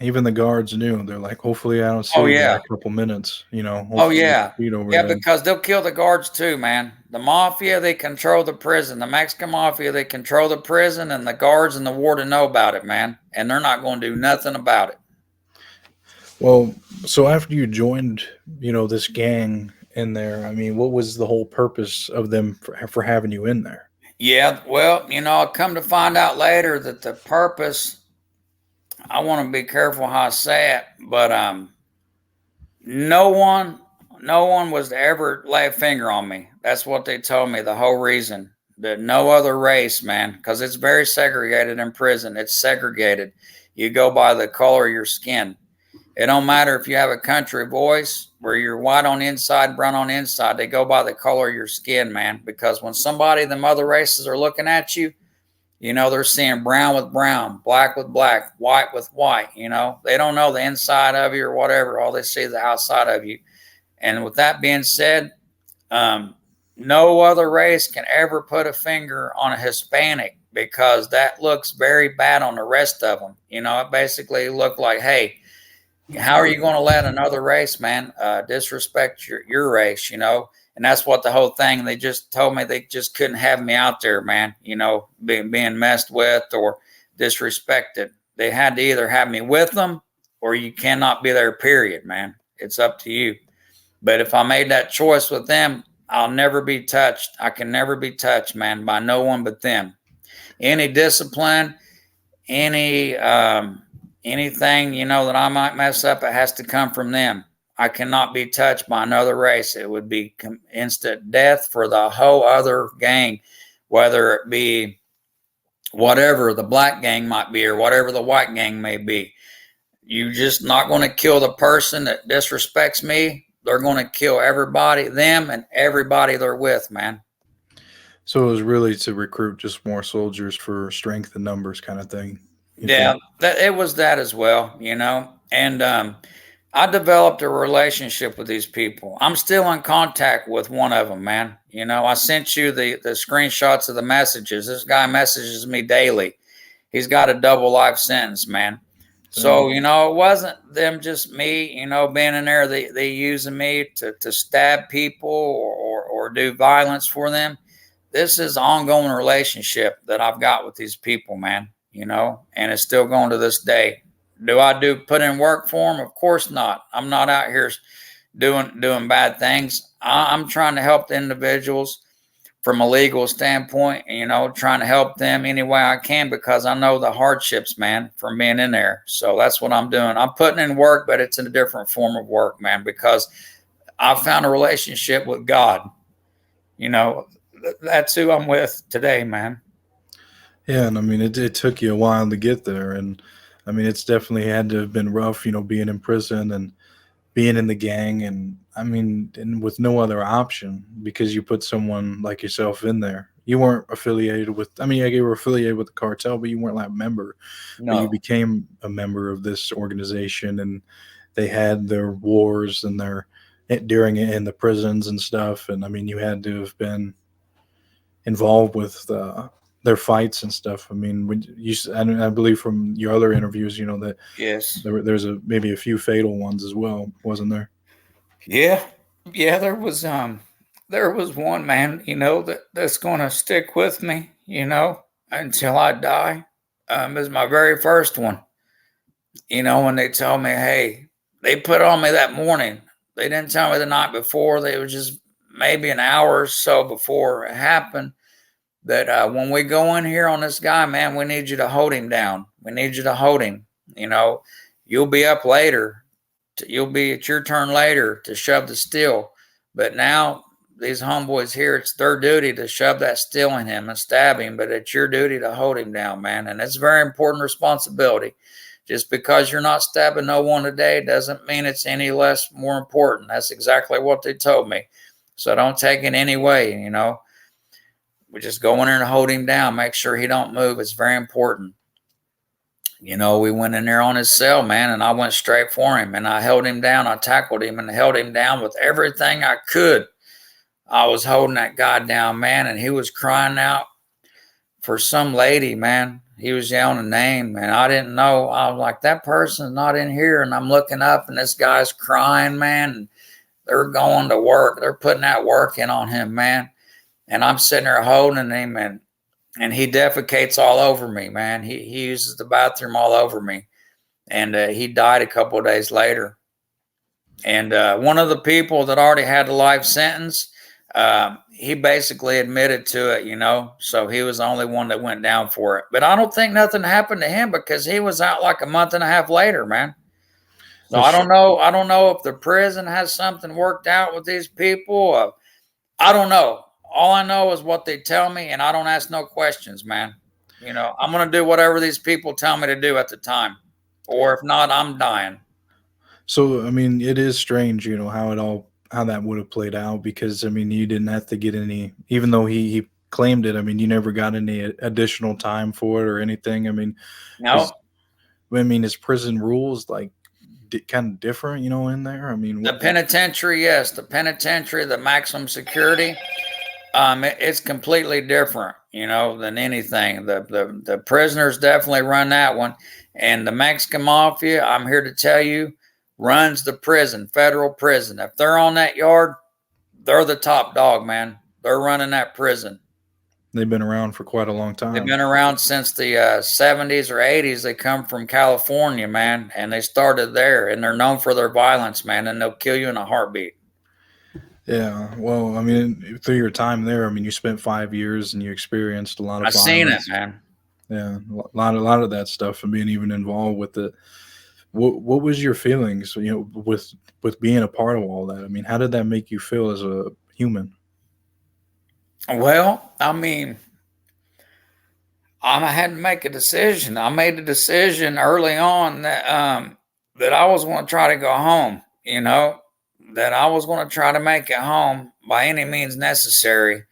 Even the guards knew. They're like, hopefully I don't see you in a couple minutes, Oh, yeah. Because they'll kill the guards too, man. The Mafia, they control the prison. The Mexican Mafia, they control the prison, and the guards and the warden know about it, man. And they're not going to do nothing about it. Well, so after you joined, this gang in there, I mean, what was the whole purpose of them for having you in there? Yeah, well, I'll come to find out later that the purpose, I want to be careful how I say it, but no one was to ever lay a finger on me. That's what they told me, the whole reason. That no other race, man, because it's very segregated in prison. It's segregated. You go by the color of your skin. It don't matter if you have a country voice where you're white on the inside, brown on the inside. They go by the color of your skin, man, because when somebody, them other races are looking at you, they're seeing brown with brown, black with black, white with white. They don't know the inside of you or whatever. All they see is the outside of you. And with that being said, no other race can ever put a finger on a Hispanic because that looks very bad on the rest of them. It basically looked like, hey, how are you going to let another race, man, disrespect your race, And that's what the whole thing, they just told me they just couldn't have me out there, man, being messed with or disrespected. They had to either have me with them or you cannot be there, period, man. It's up to you. But if I made that choice with them, I'll never be touched. I can never be touched, man, by no one but them. Any discipline, anything, that I might mess up, it has to come from them. I cannot be touched by another race. It would be instant death for the whole other gang, whether it be whatever the black gang might be or whatever the white gang may be. You're just not going to kill the person that disrespects me. They're going to kill everybody, them and everybody they're with, man. So it was really to recruit just more soldiers for strength and numbers kind of thing. Yeah, it was that as well, And I developed a relationship with these people. I'm still in contact with one of them, man. I sent you the screenshots of the messages. This guy messages me daily. He's got a double life sentence, man. So, it wasn't them just me, being in there, they using me to stab people or do violence for them. This is an ongoing relationship that I've got with these people, man, and it's still going to this day. Do I put in work for them? Of course not. I'm not out here doing bad things. I'm trying to help the individuals from a legal standpoint, trying to help them any way I can because I know the hardships, man, from being in there. So that's what I'm doing. I'm putting in work, but it's in a different form of work, man, because I found a relationship with God. That's who I'm with today, man. Yeah, and I mean, it took you a while to get there, and I mean, it's definitely had to have been rough, being in prison and being in the gang, and I mean, and with no other option because you put someone like yourself in there, you weren't affiliated with. I mean, you were affiliated with the cartel, but you weren't like a member. But you No. became a member of this organization, and they had their wars and their during it in the prisons and stuff. And I mean, you had to have been involved with their fights and stuff. I mean, when I believe from your other interviews, that Yes. there's maybe a few fatal ones as well, wasn't there? Yeah. Yeah, there was one, man, that's gonna stick with me, until I die. It was my very first one. When they told me, hey, they put on me that morning. They didn't tell me the night before. They was just maybe an hour or so before it happened that when we go in here on this guy, man, we need you to hold him down. We need you to hold him. You'll be up later. You'll be at your turn later to shove the steel. But now these homeboys here, it's their duty to shove that steel in him and stab him. But it's your duty to hold him down, man. And it's a very important responsibility. Just because you're not stabbing no one today doesn't mean it's any less more important. That's exactly what they told me. So don't take it any way, We just go in there and hold him down. Make sure he don't move. It's very important. We went in there on his cell, man, and I went straight for him, and I held him down. I tackled him and held him down with everything I could. I was holding that guy down, man, and he was crying out for some lady, man. He was yelling a name, and I didn't know. I was like, that person's not in here, and I'm looking up, and this guy's crying, man, and they're going to work. They're putting that work in on him, man, and I'm sitting there holding him, and he defecates all over me, man. He uses the bathroom all over me. And he died a couple of days later. And one of the people that already had a life sentence, he basically admitted to it, So he was the only one that went down for it. But I don't think nothing happened to him because he was out like a month and a half later, man. So I don't know. I don't know if the prison has something worked out with these people. I don't know. All I know is what they tell me, and I don't ask no questions, man. I'm going to do whatever these people tell me to do at the time. Or if not, I'm dying. So, I mean, it is strange, how that would have played out because, I mean, you didn't have to get any, even though he claimed it, I mean, you never got any additional time for it or anything. I mean, No. His prison rules like kind of different, in there. I mean, The penitentiary, yes. The penitentiary, the maximum security. It's completely different, than anything. The prisoners definitely run that one. And the Mexican Mafia, I'm here to tell you, runs the prison, federal prison. If they're on that yard, they're the top dog, man. They're running that prison. They've been around for quite a long time. They've been around since the 70s or 80s. They come from California, man, and they started there. And they're known for their violence, man, and they'll kill you in a heartbeat. Yeah, well, I mean, through your time there, I mean, you spent 5 years and you experienced a lot of I've violence. seen it, man. Yeah, a lot of that stuff and being even involved with it. What was your feelings, with being a part of all that? I mean, how did that make you feel as a human? Well, I mean, I had to make a decision. I made a decision early on that I was going to try to go home, that I was going to try to make it home by any means necessary.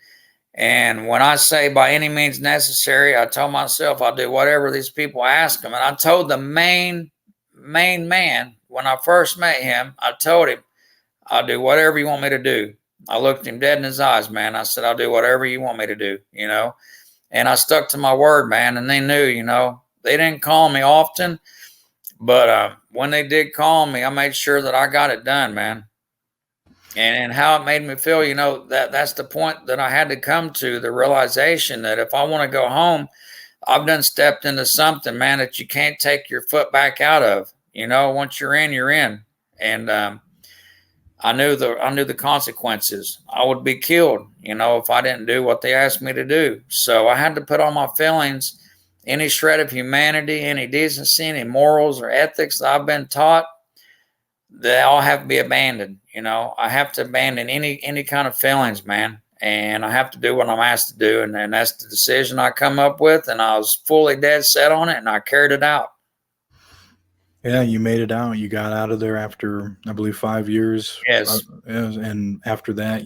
And when I say by any means necessary, I told myself I'll do whatever these people ask them. And I told the main man when I first met him, I told him, I'll do whatever you want me to do. I looked him dead in his eyes, man. I said, I'll do whatever you want me to do, And I stuck to my word, man. And they knew, they didn't call me often. But when they did call me, I made sure that I got it done, man. And how it made me feel, that's the point that I had to come to, the realization that if I want to go home, I've done stepped into something, man, that you can't take your foot back out of. Once you're in, you're in. And I knew the consequences. I would be killed, if I didn't do what they asked me to do. So I had to put on my feelings, any shred of humanity, any decency, any morals or ethics that I've been taught, they all have to be abandoned. I have to abandon any kind of feelings, man. And I have to do what I'm asked to do. And that's the decision I come up with. And I was fully dead set on it, and I carried it out. Yeah, you made it out. You got out of there after, I believe, 5 years. Yes. And after that,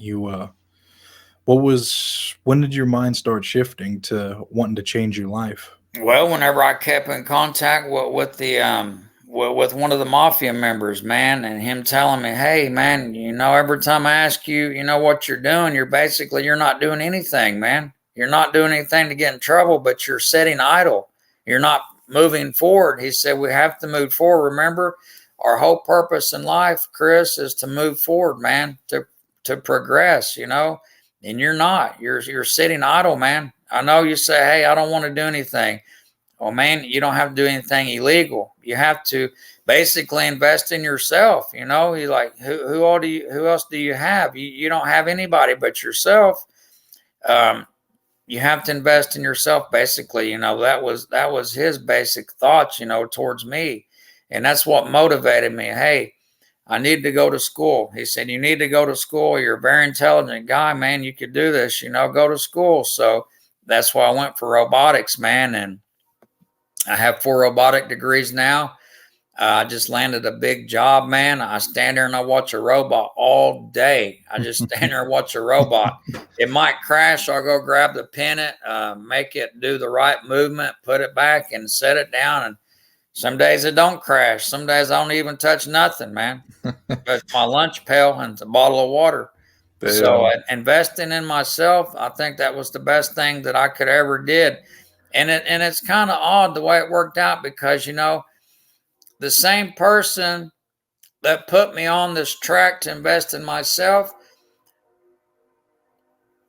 what when did your mind start shifting to wanting to change your life? Well, whenever I kept in contact with the with one of the mafia members, man, and him telling me, "Hey, man, every time I ask you, what you're doing, you're not doing anything, man. You're not doing anything to get in trouble, but you're sitting idle. You're not moving forward." He said, "We have to move forward. Remember, our whole purpose in life, Chris, is to move forward, man, to progress, and you're not. You're sitting idle, man. I know you say, hey, I don't want to do anything. Well, man, you don't have to do anything illegal. You have to basically invest in yourself. You like, who else do you have? You don't have anybody but yourself. You have to invest in yourself, basically. That was his basic thoughts, towards me. And that's what motivated me. Hey, I need to go to school. He said, you need to go to school. You're a very intelligent guy, man. You could do this, go to school. So that's why I went for robotics, man. And I have 4 robotic degrees now. I just landed a big job, man. I stand there and I watch a robot all day. I just stand there and watch a robot. It might crash. I'll go grab the pennant, make it do the right movement, put it back and set it down. And some days it don't crash. Some days I don't even touch nothing, man. But my lunch pail and a bottle of water. Damn. So investing in myself, I think that was the best thing that I could ever did. And it's kind of odd the way it worked out because, the same person that put me on this track to invest in myself,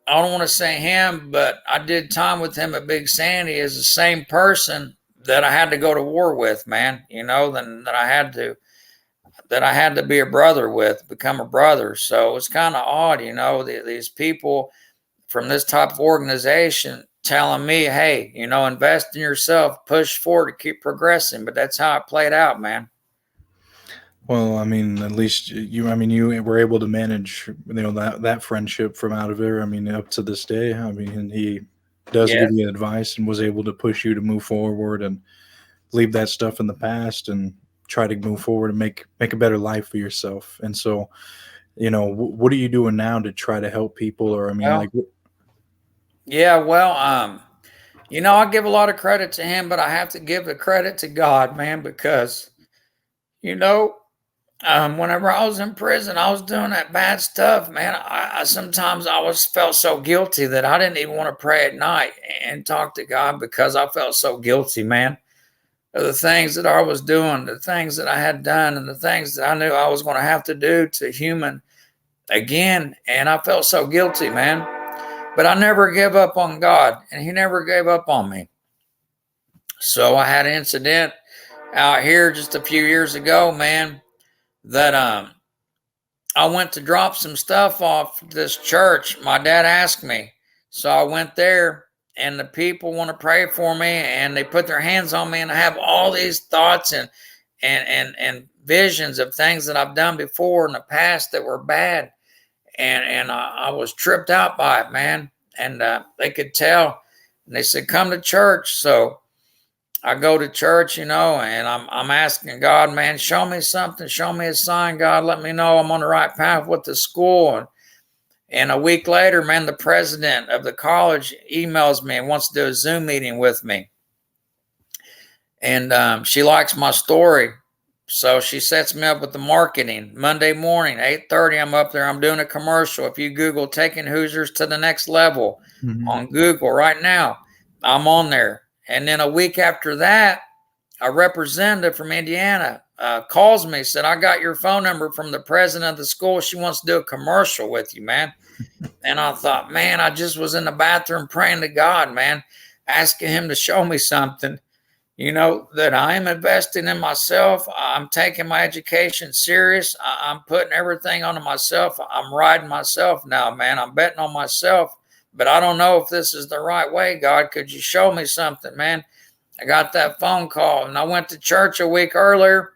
I don't want to say him, but I did time with him at Big Sandy, is the same person that I had to go to war with, man, that I had to be a brother with, become a brother. So it's kind of odd, these people from this type of organization telling me, hey, invest in yourself, push forward to keep progressing. But that's how it played out, man. Well, I mean, at least you were able to manage, that friendship from out of there. I mean, up to this day, I mean, he does give you advice and was able to push you to move forward and leave that stuff in the past and try to move forward and make a better life for yourself. And so, what are you doing now to try to help people? Or, I mean, I give a lot of credit to him, but I have to give the credit to God, man, because, whenever I was in prison, I was doing that bad stuff, man. I sometimes felt so guilty that I didn't even want to pray at night and talk to God because I felt so guilty, man. Of the things that I was doing, the things that I had done, and the things that I knew I was going to have to do to human again. And I felt so guilty, man. But I never gave up on God, and he never gave up on me. So I had an incident out here just a few years ago, man, that I went to drop some stuff off this church. My dad asked me. So I went there, and the people want to pray for me, and they put their hands on me, and I have all these thoughts and visions of things that I've done before in the past that were bad. And I was tripped out by it, man. And they could tell. And they said, come to church. So I go to church, and I'm asking God, man, show me something. Show me a sign, God. Let me know I'm on the right path with the school. And a week later, man, the president of the college emails me and wants to do a Zoom meeting with me. And she likes my story. So she sets me up with the marketing. Monday morning, 8:30, I'm up there. I'm doing a commercial. If you Google taking Hoosiers to the next level on Google right now, I'm on there. And then a week after that, a representative from Indiana calls me, said, I got your phone number from the president of the school. She wants to do a commercial with you, man. And I thought, man, I just was in the bathroom praying to God, man, asking him to show me something. That I am investing in myself. I'm taking my education serious. I'm putting everything onto myself. I'm riding myself now, man. I'm betting on myself, but I don't know if this is the right way. God, could you show me something, man? I got that phone call, and I went to church a week earlier,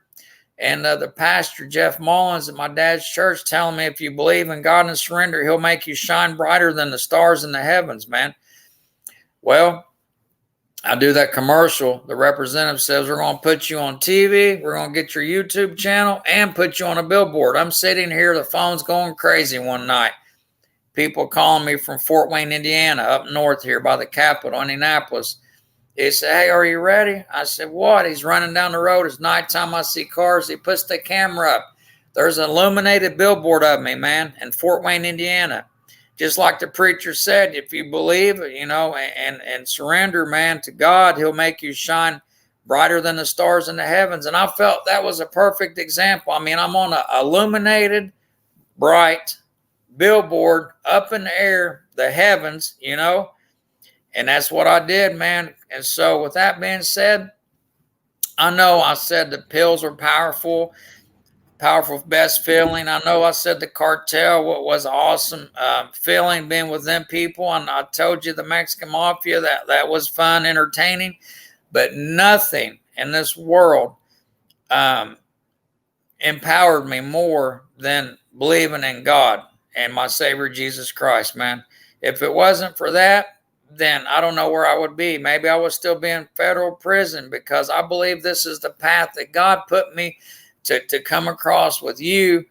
and the pastor, Jeff Mullins, at my dad's church telling me if you believe in God and surrender, he'll make you shine brighter than the stars in the heavens, man. Well, I do that commercial. The representative says, we're going to put you on TV. We're going to get your YouTube channel and put you on a billboard. I'm sitting here. The phone's going crazy one night. people calling me from Fort Wayne, Indiana, up north here by the Capitol, Indianapolis. He said, "Hey, are you ready?" I said, "What?" He's running down the road. It's nighttime. I see cars. He puts the camera up. There's an illuminated billboard of me, man, in Fort Wayne, Indiana. Just like the preacher said, if you believe, and surrender, man, to God, he'll make you shine brighter than the stars in the heavens. And I felt that was a perfect example. I mean, I'm on an illuminated, bright billboard up in the air, the heavens, and that's what I did, man. And so with that being said, I know I said the pills were powerful, best feeling. I know I said the cartel, what was awesome feeling being with them people. And I told you the Mexican Mafia, that was fun, entertaining, but nothing in this world empowered me more than believing in God and my Savior, Jesus Christ, man. If it wasn't for that, then I don't know where I would be. Maybe I would still be in federal prison, because I believe this is the path that God put me to come across with you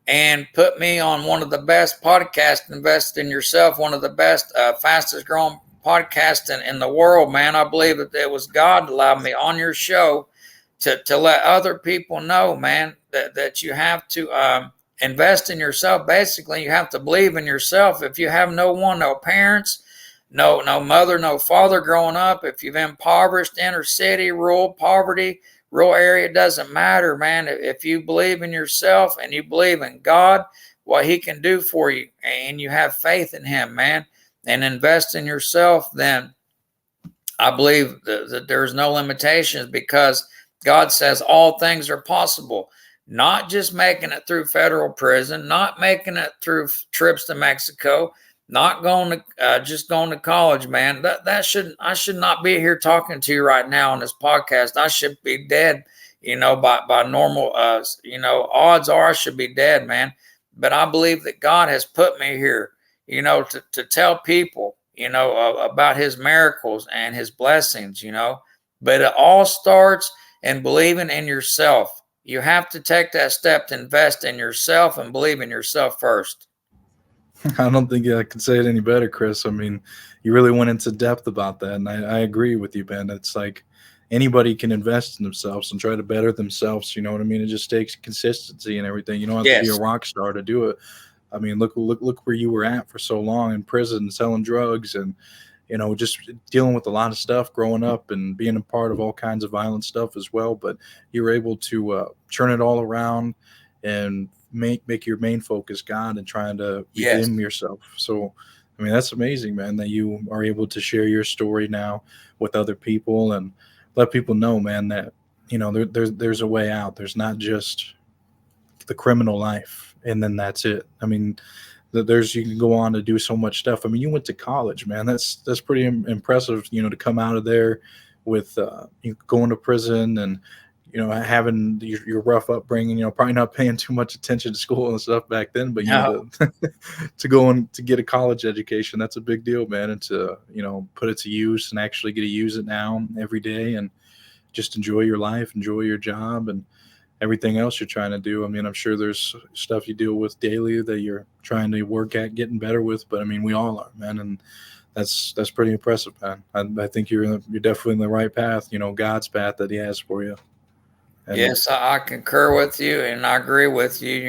and put me on one of the best podcasts, Invest in Yourself, one of the best, fastest growing podcasts in the world, man. I believe that it was God that allowed me on your show to let other people know, man, that you have to invest in yourself. Basically, you have to believe in yourself. If you have no parents, no mother, no father growing up, if you've impoverished, inner city, rural poverty, rural area, it doesn't matter, man. If you believe in yourself and you believe in God, what he can do for you, and you have faith in him, man, and invest in yourself, then I believe that there's no limitations, because God says all things are possible. Not just making it through federal prison, not making it through trips to Mexico, not going to just going to college, man. I should not be here talking to you right now on this podcast. I should be dead, by normal odds are I should be dead, man. But I believe that God has put me here, to tell people, about his miracles and his blessings, But it all starts in believing in yourself. You have to take that step to invest in yourself and believe in yourself first. I don't think I could say it any better, Chris. I mean, you really went into depth about that, and I agree with you, Ben. It's like anybody can invest in themselves and try to better themselves. You know what I mean? It just takes consistency and everything. You don't have to be a rock star to do it. I mean, look where you were at for so long in prison, selling drugs, and just dealing with a lot of stuff growing up and being a part of all kinds of violent stuff as well. But you were able to turn it all around and make your main focus God and trying to redeem yourself. So, I mean, that's amazing, man, that you are able to share your story now with other people and let people know, man, that, there's a way out. There's not just the criminal life and then that's it. I mean, you can go on to do so much stuff. I mean, you went to college, man. That's pretty impressive, to come out of there with you going to prison and, having your rough upbringing, probably not paying too much attention to school and stuff back then, but to go and to get a college education, that's a big deal, man. And to, put it to use and actually get to use it now every day and just enjoy your life, enjoy your job and everything else you're trying to do. I mean, I'm sure there's stuff you deal with daily that you're trying to work at getting better with, but I mean, we all are, man. And that's pretty impressive, man. I think you're definitely in the right path, God's path that he has for you. And yes, I concur with you and I agree with you.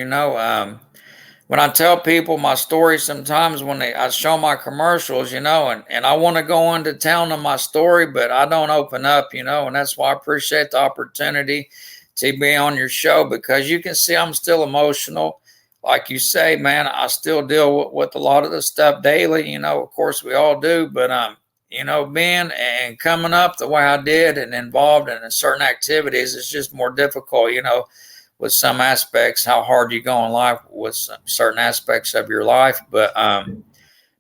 When I tell people my story, sometimes when I show my commercials, and I want to go into telling them my story, but I don't open up, and that's why I appreciate the opportunity to be on your show, because you can see I'm still emotional. Like you say, man, I still deal with a lot of the stuff daily, of course we all do, but being and coming up the way I did and involved in certain activities, it's just more difficult, with some aspects, how hard you go in life with certain aspects of your life. But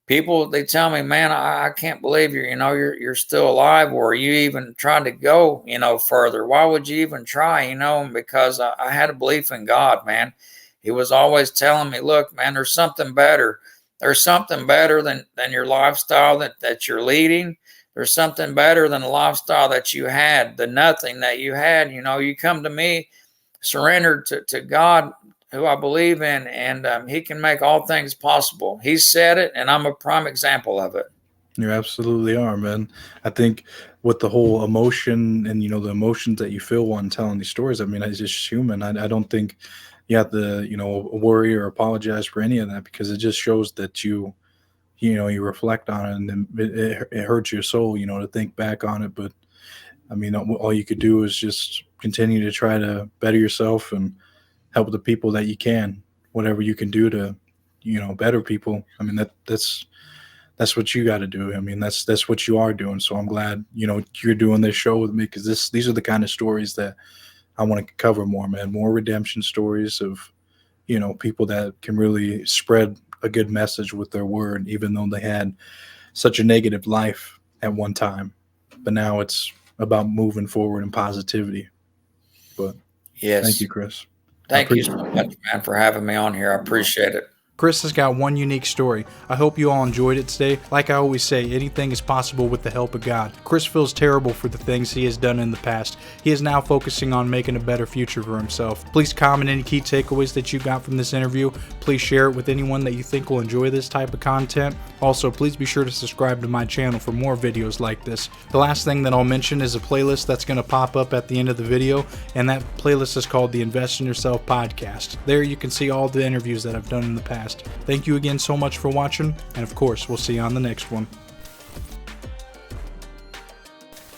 people, they tell me, man, I can't believe you're still alive, or you even tried to go, further. Why would you even try, because I had a belief in God, man. He was always telling me, look, man, there's something better. There's something better than your lifestyle that you're leading. There's something better than the lifestyle that you had, the nothing that you had. You come to me, surrendered to God who I believe in, and he can make all things possible. He said it, and I'm a prime example of it. You absolutely are, man. I think with the whole emotion and the emotions that you feel while telling these stories, I mean, it's just human. I don't think you have to worry or apologize for any of that, because it just shows that you reflect on it, and then it hurts your soul, to think back on it. But I mean, all you could do is just continue to try to better yourself and help the people that you can, whatever you can do to, better people. I mean, that's what you got to do. I mean, that's what you are doing. So I'm glad, you're doing this show with me, because these are the kind of stories that I want to cover more, man. More redemption stories of, people that can really spread a good message with their word, even though they had such a negative life at one time. But now it's about moving forward and positivity. But Yes. Thank you, Chris. Thank you so much, man, for having me on here. I appreciate it. Chris has got one unique story. I hope you all enjoyed it today. Like I always say, anything is possible with the help of God. Chris feels terrible for the things he has done in the past. He is now focusing on making a better future for himself. Please comment any key takeaways that you got from this interview. Please share it with anyone that you think will enjoy this type of content. Also, please be sure to subscribe to my channel for more videos like this. The last thing that I'll mention is a playlist that's going to pop up at the end of the video, and that playlist is called the Invest in Yourself Podcast. There you can see all the interviews that I've done in the past. Thank you again so much for watching, and of course, we'll see you on the next one.